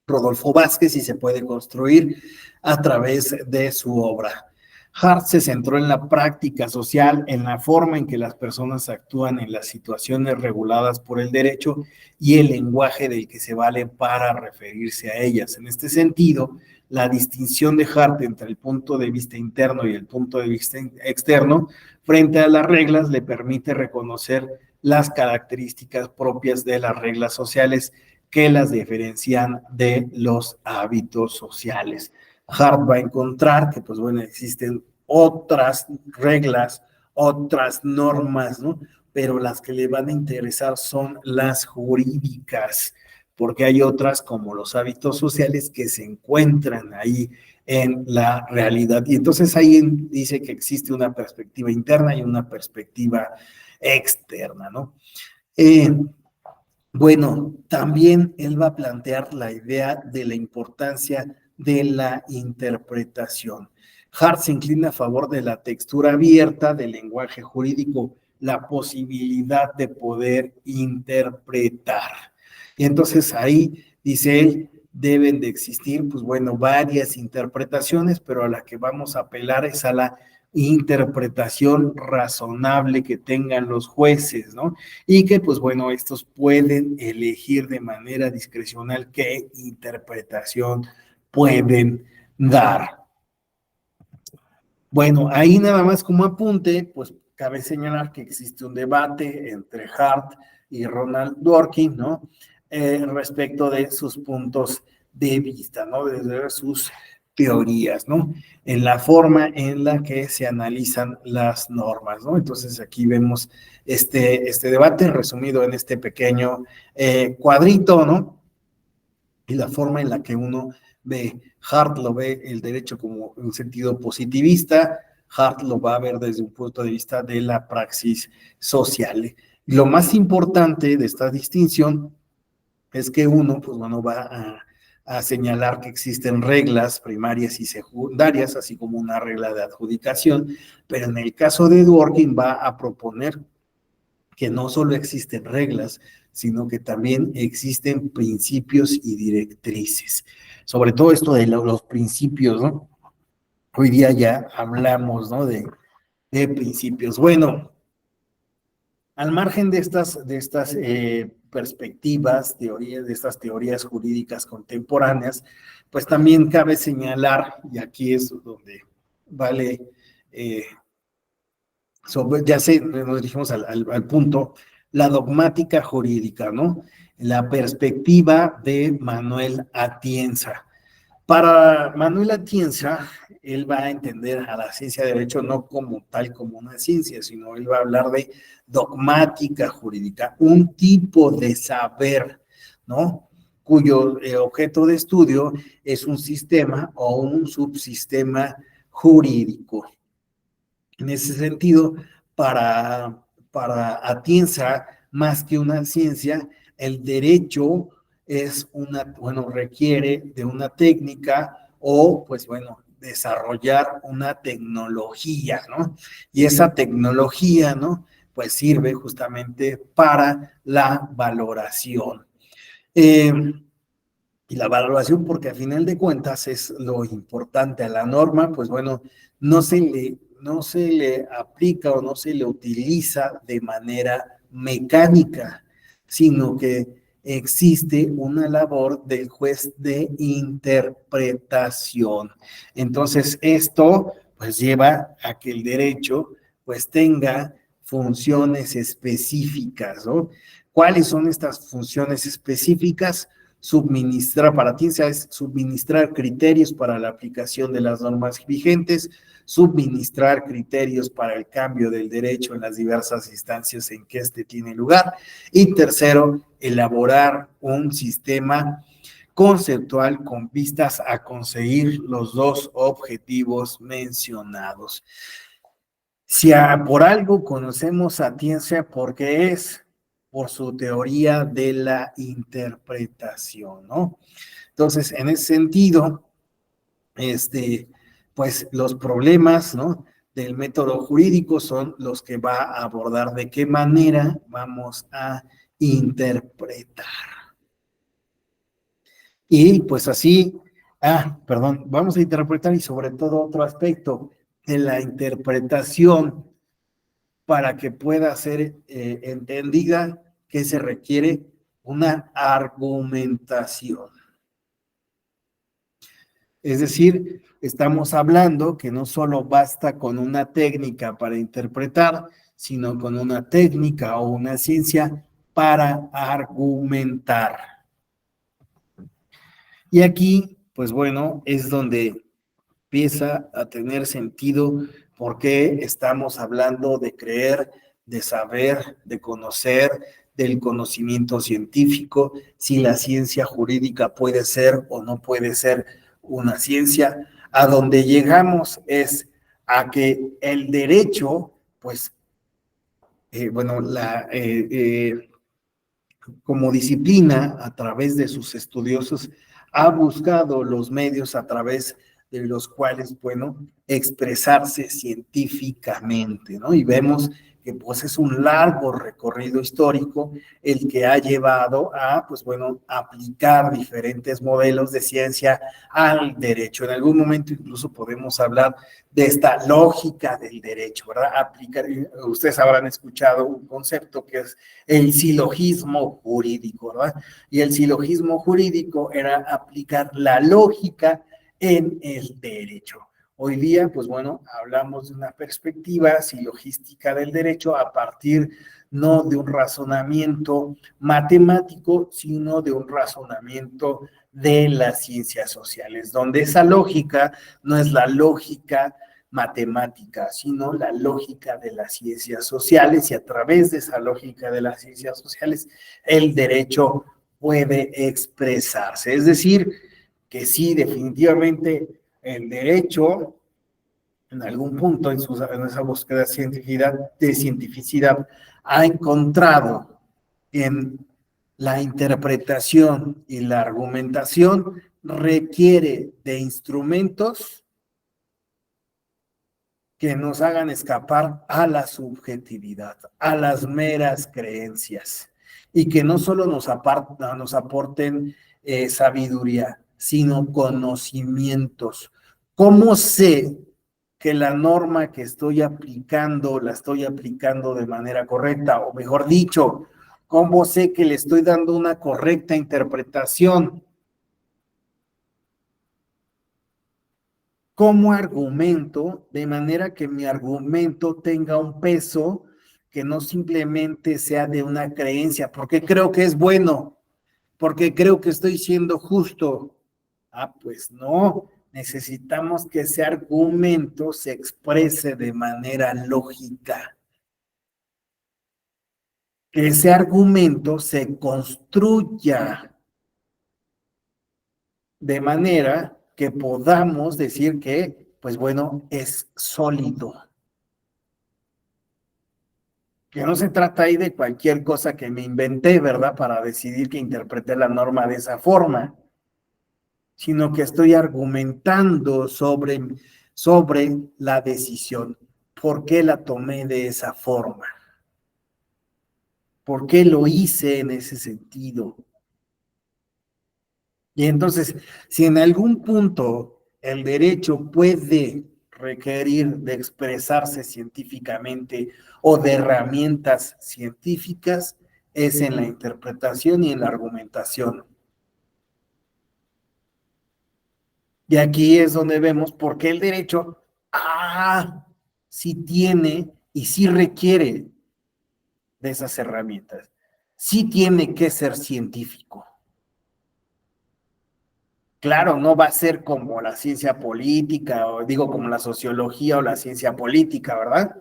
Rodolfo Vázquez, y se puede construir a través de su obra. Hart se centró en la práctica social, en la forma en que las personas actúan en las situaciones reguladas por el derecho y el lenguaje del que se vale para referirse a ellas. En este sentido, la distinción de Hart entre el punto de vista interno y el punto de vista externo frente a las reglas le permite reconocer las características propias de las reglas sociales que las diferencian de los hábitos sociales. Hart va a encontrar que, pues bueno, existen otras reglas, otras normas, ¿no? Pero las que le van a interesar son las jurídicas, porque hay otras como los hábitos sociales que se encuentran ahí en la realidad. Y entonces ahí dice que existe una perspectiva interna y una perspectiva externa, ¿no? Eh, bueno, también él va a plantear la idea de la importancia de la interpretación. Hart se inclina a favor de la textura abierta del lenguaje jurídico, la posibilidad de poder interpretar. Y entonces ahí, dice él, deben de existir, pues bueno, varias interpretaciones, pero a la que vamos a apelar es a la interpretación razonable que tengan los jueces, ¿no? Y que, pues bueno, estos pueden elegir de manera discrecional qué interpretación pueden dar. Bueno, ahí nada más como apunte, pues cabe señalar que existe un debate entre Hart y Ronald Dworkin, ¿no? Respecto de sus puntos de vista, ¿no? Desde sus teorías, ¿no? En la forma en la que se analizan las normas, ¿no? Entonces aquí vemos este debate resumido en este pequeño cuadrito, ¿no? Y la forma en la que uno ve, Hart lo ve el derecho como un sentido positivista, Hart lo va a ver desde un punto de vista de la praxis social. Lo más importante de esta distinción es que uno, pues bueno, va a señalar que existen reglas primarias y secundarias, así como una regla de adjudicación, pero en el caso de Dworkin va a proponer que no solo existen reglas, sino que también existen principios y directrices. Sobre todo esto de los principios, ¿no? Hoy día ya hablamos, ¿no? De principios. Bueno, al margen de estas perspectivas, teorías, de estas teorías jurídicas contemporáneas, pues también cabe señalar, y aquí es donde vale, nos dirigimos al punto, la dogmática jurídica, ¿no? La perspectiva de Manuel Atienza. Para Manuel Atienza, él va a entender a la ciencia de derecho no como tal como una ciencia, sino él va a hablar de dogmática jurídica, un tipo de saber, ¿no? Cuyo objeto de estudio es un sistema o un subsistema jurídico. En ese sentido, para Atienza, más que una ciencia, el derecho es requiere de una técnica o, pues bueno, desarrollar una tecnología, ¿no? Y esa tecnología, ¿no? Pues sirve justamente para la valoración. Y la valoración, porque a final de cuentas es lo importante a la norma, pues bueno, no se le aplica o no se le utiliza de manera mecánica, sino que existe una labor del juez de interpretación. Entonces, esto pues lleva a que el derecho pues tenga funciones específicas, ¿no? ¿Cuáles son estas funciones específicas? Para Atienza es suministrar criterios para la aplicación de las normas vigentes, suministrar criterios para el cambio del derecho en las diversas instancias en que éste tiene lugar, y tercero, elaborar un sistema conceptual con vistas a conseguir los dos objetivos mencionados. Si por algo conocemos a Atienza, porque es por su teoría de la interpretación, ¿no? Entonces, en ese sentido, pues los problemas, ¿no? Del método jurídico son los que va a abordar de qué manera vamos a interpretar. Y pues así, vamos a interpretar y sobre todo otro aspecto de la interpretación para que pueda ser entendida, que se requiere una argumentación. Es decir, estamos hablando que no solo basta con una técnica para interpretar, sino con una técnica o una ciencia para argumentar. Y aquí, pues bueno, es donde empieza a tener sentido por qué estamos hablando de creer, de saber, de conocer, del conocimiento científico, si la ciencia jurídica puede ser o no puede ser una ciencia. A donde llegamos es a que el derecho, pues, como disciplina, a través de sus estudiosos, ha buscado los medios a través de los cuales, bueno, expresarse científicamente, ¿no? Y vemos que pues es un largo recorrido histórico el que ha llevado a, pues bueno, aplicar diferentes modelos de ciencia al derecho. En algún momento incluso podemos hablar de esta lógica del derecho, ¿verdad? Aplicar, ustedes habrán escuchado un concepto que es el silogismo jurídico, ¿verdad? Y el silogismo jurídico era aplicar la lógica en el derecho. Hoy día, pues bueno, hablamos de una perspectiva silogística del derecho a partir no de un razonamiento matemático, sino de un razonamiento de las ciencias sociales, donde esa lógica no es la lógica matemática, sino la lógica de las ciencias sociales, y a través de esa lógica de las ciencias sociales, el derecho puede expresarse. Es decir, que sí, definitivamente el derecho, en algún punto en esa búsqueda de cientificidad, ha encontrado en la interpretación y la argumentación requiere de instrumentos que nos hagan escapar a la subjetividad, a las meras creencias, y que no solo nos aporten sabiduría, sino conocimientos. ¿Cómo sé que la norma que estoy aplicando, la estoy aplicando de manera correcta? O mejor dicho, ¿cómo sé que le estoy dando una correcta interpretación? ¿Cómo argumento de manera que mi argumento tenga un peso que no simplemente sea de una creencia? Porque creo que es bueno, porque creo que estoy siendo justo. Ah, pues no, necesitamos que ese argumento se exprese de manera lógica, que ese argumento se construya de manera que podamos decir que, pues bueno, es sólido. Que no se trata ahí de cualquier cosa que me inventé, ¿verdad? Para decidir que interpreté la norma de esa forma, sino que estoy argumentando sobre la decisión. ¿Por qué la tomé de esa forma? ¿Por qué lo hice en ese sentido? Y entonces, si en algún punto el derecho puede requerir de expresarse científicamente o de herramientas científicas, es en la interpretación y en la argumentación. Y aquí es donde vemos por qué el derecho, sí tiene y sí requiere de esas herramientas. Sí tiene que ser científico. Claro, no va a ser como la ciencia política, o digo como la sociología o la ciencia política, ¿verdad?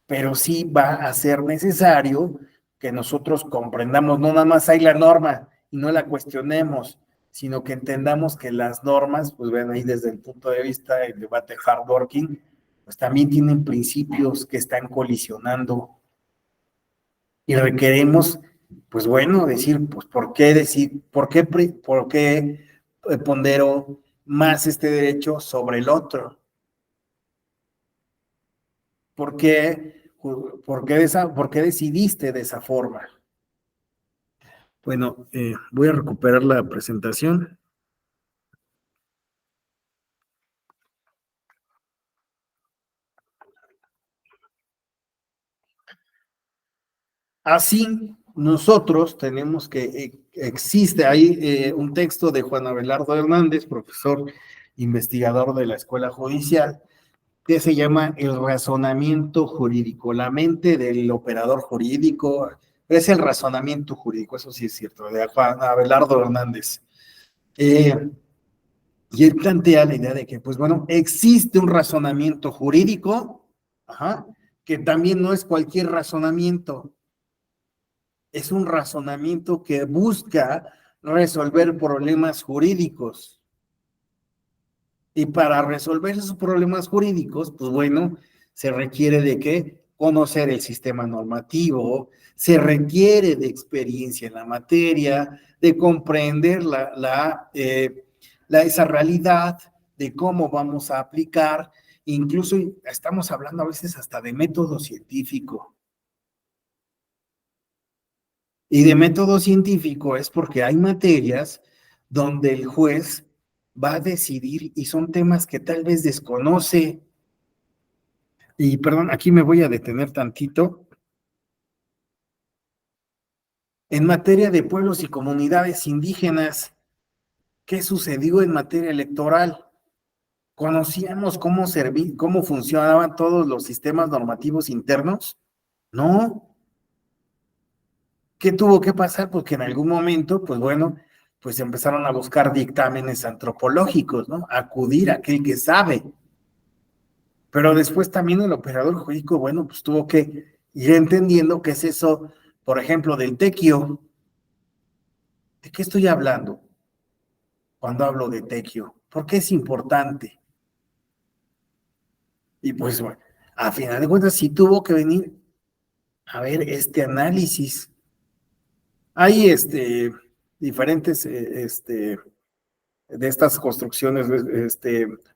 Pero sí va a ser necesario que nosotros comprendamos, no nada más hay la norma y no la cuestionemos, sino que entendamos que las normas, pues ven ahí desde el punto de vista del debate hardworking, pues también tienen principios que están colisionando y requeremos, pues bueno, decir, pues por qué pondero más este derecho sobre el otro. ¿Por qué decidiste de esa forma? Bueno, voy a recuperar la presentación. Así, nosotros tenemos que, existe ahí un texto de Juan Abelardo Hernández, profesor investigador de la Escuela Judicial, que se llama El razonamiento jurídico, la mente del operador jurídico, es el razonamiento jurídico, eso sí es cierto, de Juan Abelardo Hernández. Y él plantea la idea de que, pues bueno, existe un razonamiento jurídico, que también no es cualquier razonamiento, es un razonamiento que busca resolver problemas jurídicos. Y para resolver esos problemas jurídicos, pues bueno, se requiere de ¿qué? conocer el sistema normativo, se requiere de experiencia en la materia, de comprender esa realidad, de cómo vamos a aplicar, incluso estamos hablando a veces hasta de método científico. Y de método científico es porque hay materias donde el juez va a decidir y son temas que tal vez desconoce. Y perdón, aquí me voy a detener tantito. En materia de pueblos y comunidades indígenas, ¿qué sucedió en materia electoral? ¿Conocíamos cómo funcionaban todos los sistemas normativos internos? No. ¿Qué tuvo que pasar? Porque en algún momento, pues bueno, pues empezaron a buscar dictámenes antropológicos, ¿no? Acudir a aquel que sabe. Pero después también el operador jurídico, bueno, pues tuvo que ir entendiendo qué es eso, por ejemplo, del tequio. ¿De qué estoy hablando cuando hablo de tequio? ¿Por qué es importante? Y pues, bueno, a final de cuentas, sí tuvo que venir a ver este análisis. Hay diferentes de estas construcciones,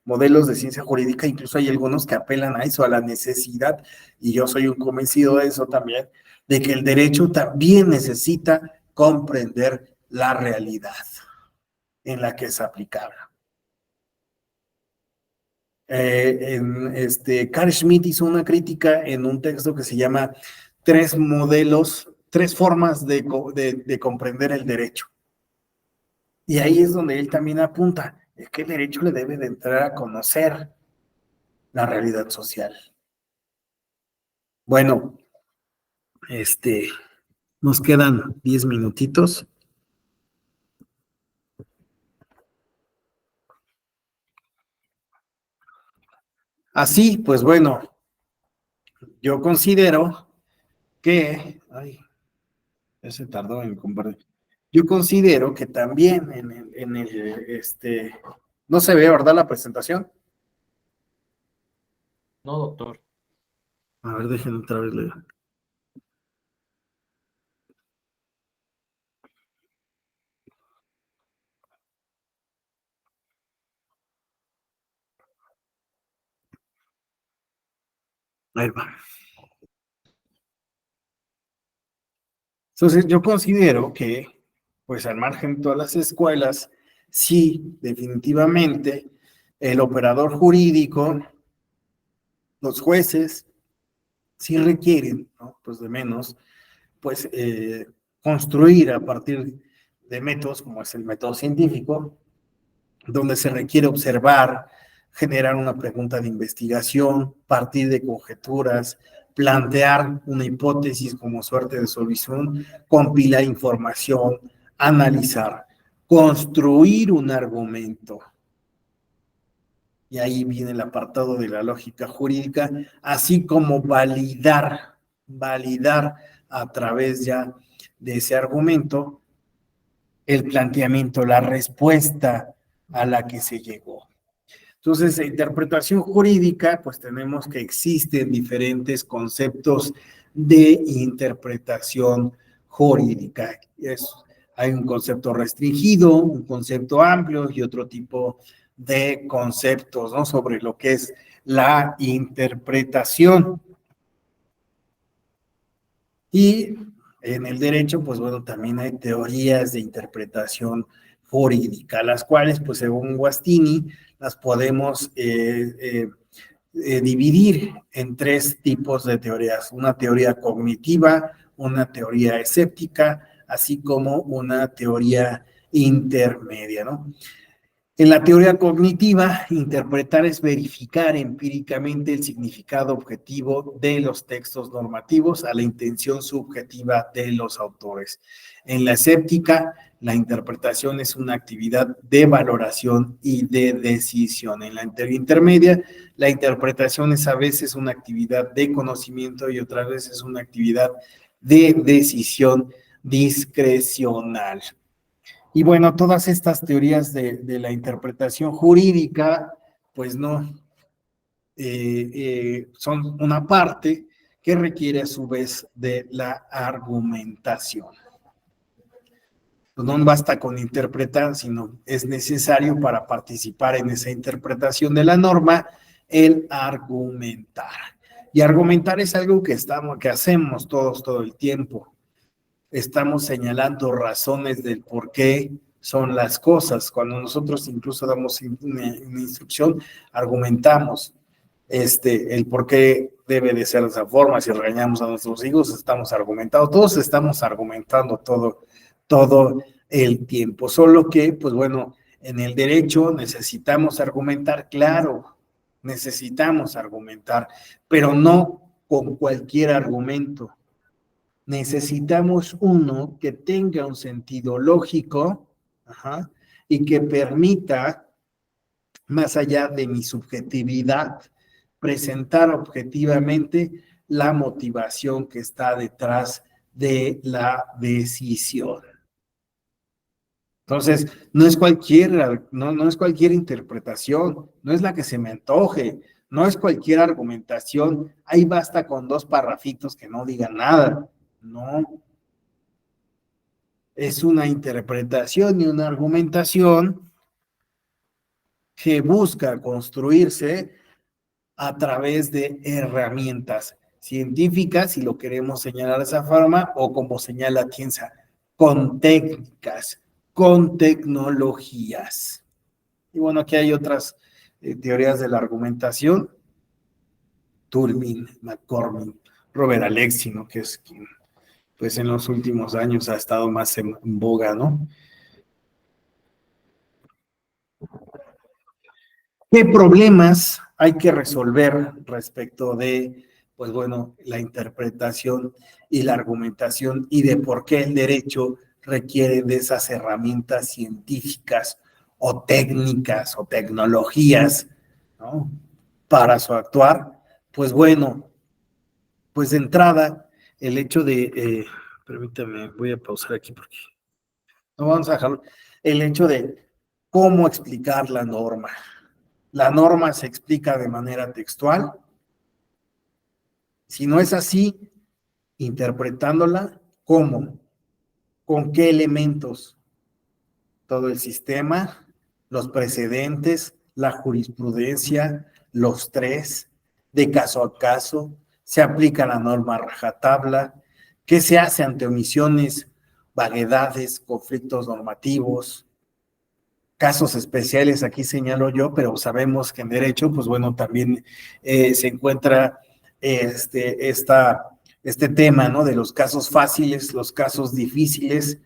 modelos de ciencia jurídica, incluso hay algunos que apelan a eso, a la necesidad, y yo soy un convencido de eso también, de que el derecho también necesita comprender la realidad en la que es aplicable. Carl Schmitt hizo una crítica en un texto que se llama Tres formas de comprender el derecho. Y ahí es donde él también apunta, es que el derecho le debe de entrar a conocer la realidad social. Bueno, nos quedan 10 minutitos. Así, pues bueno, yo considero que, ya se tardó en compartir. Yo considero que también no se ve, ¿verdad? La presentación. No, doctor. A ver, déjenme otra vez leer. Ahí va. Entonces, yo considero que, pues al margen de todas las escuelas, sí, definitivamente, el operador jurídico, los jueces, sí requieren, ¿no? Pues de menos, pues construir a partir de métodos como es el método científico, donde se requiere observar, generar una pregunta de investigación, partir de conjeturas, plantear una hipótesis como suerte de solución, compilar información, analizar, construir un argumento. Y ahí viene el apartado de la lógica jurídica, así como validar a través ya de ese argumento el planteamiento, la respuesta a la que se llegó. Entonces, en interpretación jurídica, pues tenemos que existen diferentes conceptos de interpretación jurídica. Hay un concepto restringido, un concepto amplio y otro tipo de conceptos, ¿no? Sobre lo que es la interpretación. Y en el derecho, pues bueno, también hay teorías de interpretación jurídica, las cuales, pues según Guastini, las podemos dividir en tres tipos de teorías: una teoría cognitiva, una teoría escéptica, así como una teoría intermedia, ¿no? En la teoría cognitiva, interpretar es verificar empíricamente el significado objetivo de los textos normativos a la intención subjetiva de los autores. En la escéptica, la interpretación es una actividad de valoración y de decisión. En la teoría intermedia, la interpretación es a veces una actividad de conocimiento y otras veces una actividad de decisión discrecional. Y bueno, todas estas teorías de la interpretación jurídica, pues no, son una parte que requiere a su vez de la argumentación. No basta con interpretar, sino es necesario para participar en esa interpretación de la norma el argumentar. Y argumentar es algo que hacemos todos todo el tiempo. Estamos señalando razones del por qué son las cosas. Cuando nosotros incluso damos una instrucción, argumentamos el por qué debe de ser de esa forma. Si regañamos a nuestros hijos, estamos argumentando. Todos estamos argumentando todo el tiempo. Solo que, pues bueno, en el derecho necesitamos argumentar, claro, necesitamos argumentar, pero no con cualquier argumento. Necesitamos uno que tenga un sentido lógico, y que permita, más allá de mi subjetividad, presentar objetivamente la motivación que está detrás de la decisión. Entonces, no es cualquier interpretación, no es la que se me antoje, no es cualquier argumentación. Ahí basta con 2 parrafitos que no digan nada. No. Es una interpretación y una argumentación que busca construirse a través de herramientas científicas, si lo queremos señalar de esa forma, o como señala Tienza, con técnicas, con tecnologías. Y bueno, aquí hay otras teorías de la argumentación, Turing, McCormick, Robert Alexi, ¿no? Que es quien, pues en los últimos años ha estado más en boga, ¿no? ¿Qué problemas hay que resolver respecto de, pues bueno, la interpretación y la argumentación y de por qué el derecho requiere de esas herramientas científicas o técnicas o tecnologías, ¿no? Para su actuar? Pues bueno, pues de entrada, el hecho de, permítame, voy a pausar aquí porque no vamos a dejarlo, el hecho de cómo explicar la norma. La norma se explica de manera textual. Si no es así, interpretándola, ¿cómo? ¿Con qué elementos? Todo el sistema, los precedentes, la jurisprudencia, los 3, de caso a caso, se aplica la norma a rajatabla, ¿qué se hace ante omisiones, vaguedades, conflictos normativos? Casos especiales, aquí señalo yo, pero sabemos que en derecho, pues bueno, también se encuentra este tema, ¿no? De los casos fáciles, los casos difíciles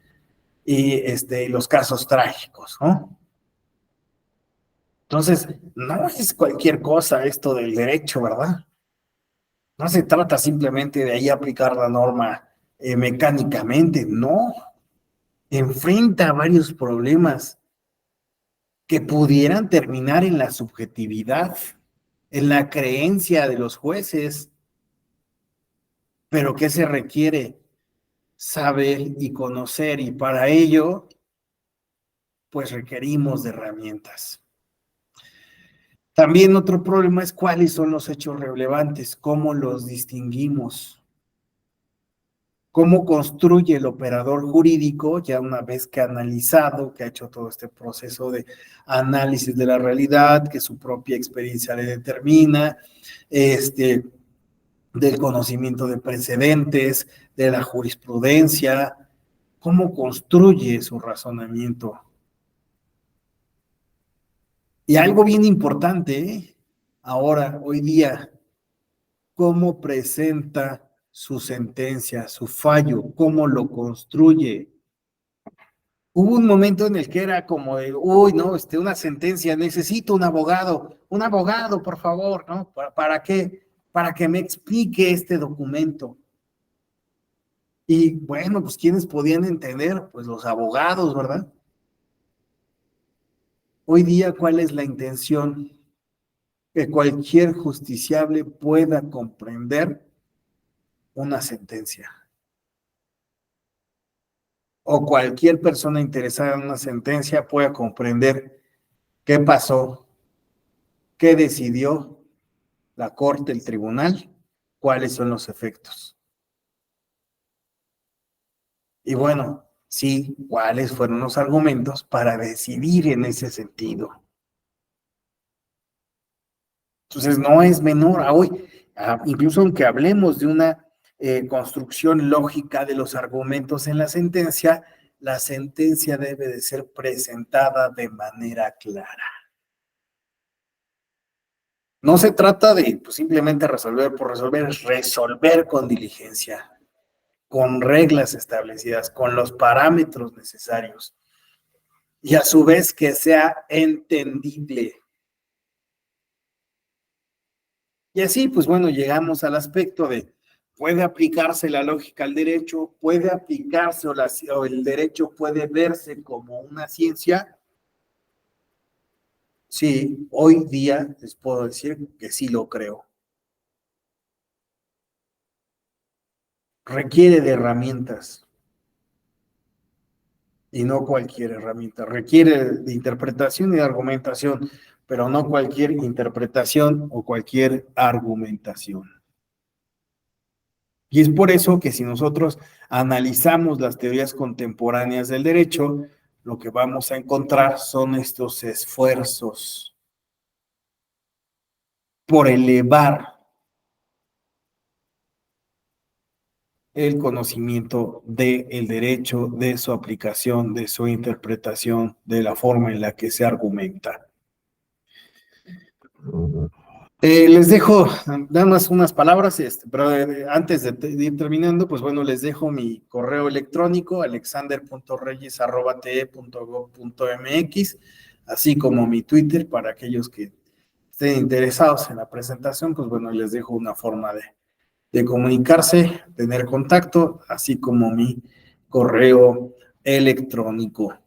y los casos trágicos, ¿no? Entonces, no es cualquier cosa esto del derecho, ¿verdad? No se trata simplemente de ahí aplicar la norma mecánicamente, no. Enfrenta varios problemas que pudieran terminar en la subjetividad, en la creencia de los jueces. Pero ¿qué se requiere? Saber y conocer, y para ello, pues requerimos de herramientas. También otro problema es cuáles son los hechos relevantes, cómo los distinguimos, cómo construye el operador jurídico, ya una vez que ha analizado, que ha hecho todo este proceso de análisis de la realidad, que su propia experiencia le determina, del conocimiento de precedentes, de la jurisprudencia, cómo construye su razonamiento. Y algo bien importante, ahora, hoy día, cómo presenta su sentencia, su fallo, cómo lo construye. Hubo un momento en el que era como de, uy, no, una sentencia, necesito un abogado, por favor, ¿no? ¿Para qué? Para que me explique este documento. Y bueno, pues ¿quiénes podían entender? Pues los abogados, ¿verdad? Hoy día, ¿cuál es la intención? Que cualquier justiciable pueda comprender una sentencia. O cualquier persona interesada en una sentencia pueda comprender qué pasó, qué decidió la corte, el tribunal, cuáles son los efectos. Y bueno, sí, cuáles fueron los argumentos para decidir en ese sentido. Entonces, no es menor a hoy, incluso aunque hablemos de una construcción lógica de los argumentos en la sentencia debe de ser presentada de manera clara. No se trata de pues, simplemente resolver por resolver, es resolver con diligencia, con reglas establecidas, con los parámetros necesarios y a su vez que sea entendible. Y así, pues bueno, llegamos al aspecto de, ¿puede aplicarse la lógica al derecho? ¿Puede aplicarse o el derecho puede verse como una ciencia? Sí, hoy día les puedo decir que sí lo creo. Requiere de herramientas y no cualquier herramienta. Requiere de interpretación y de argumentación, pero no cualquier interpretación o cualquier argumentación. Y es por eso que si nosotros analizamos las teorías contemporáneas del derecho, lo que vamos a encontrar son estos esfuerzos por elevar el conocimiento del derecho, de su aplicación, de su interpretación, de la forma en la que se argumenta. Les dejo nada más unas palabras, pero antes de ir terminando, pues bueno, les dejo mi correo electrónico, alexander.reyes@te.gov.mx, así como mi Twitter para aquellos que estén interesados en la presentación, pues bueno, les dejo una forma de comunicarse, tener contacto, así como mi correo electrónico.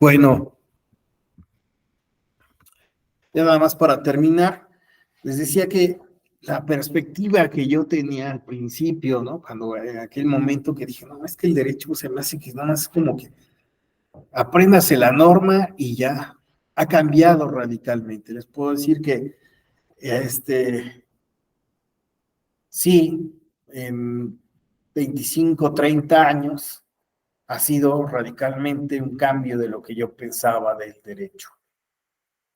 Bueno, ya nada más para terminar, les decía que la perspectiva que yo tenía al principio, ¿no? Cuando en aquel momento que dije, no, es que el derecho se me hace que nada más es como que apréndase la norma y ya ha cambiado radicalmente. Les puedo decir que sí, en 25, 30 años ha sido radicalmente un cambio de lo que yo pensaba del derecho.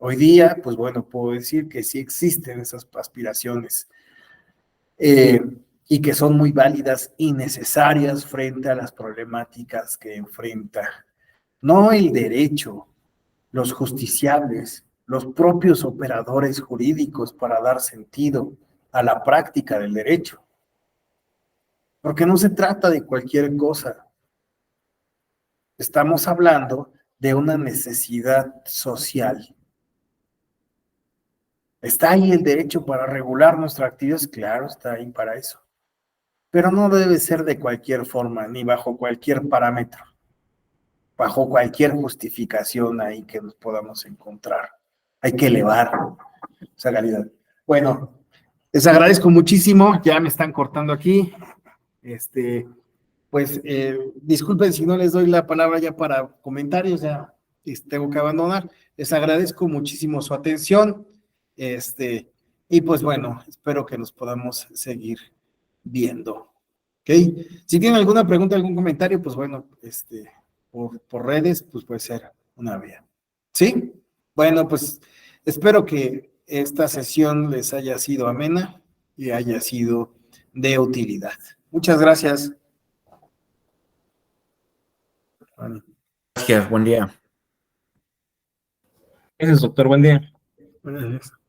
Hoy día, pues bueno, puedo decir que sí existen esas aspiraciones y que son muy válidas y necesarias frente a las problemáticas que enfrenta. No el derecho, los justiciables, los propios operadores jurídicos para dar sentido a la práctica del derecho. Porque no se trata de cualquier cosa. Estamos hablando de una necesidad social. ¿Está ahí el derecho para regular nuestras actividades? Claro, está ahí para eso. Pero no debe ser de cualquier forma, ni bajo cualquier parámetro, bajo cualquier justificación ahí que nos podamos encontrar. Hay que elevar esa calidad. Bueno, les agradezco muchísimo, ya me están cortando aquí. Pues disculpen si no les doy la palabra ya para comentarios, ya tengo que abandonar. Les agradezco muchísimo su atención. Y pues bueno, espero que nos podamos seguir viendo. ¿Ok? Si tienen alguna pregunta, algún comentario, pues bueno, por redes, pues puede ser una vía. ¿Sí? Bueno, pues espero que esta sesión les haya sido amena y haya sido de utilidad. Muchas gracias. Gracias, buen día. Gracias, doctor. Buen día. Buenas noches.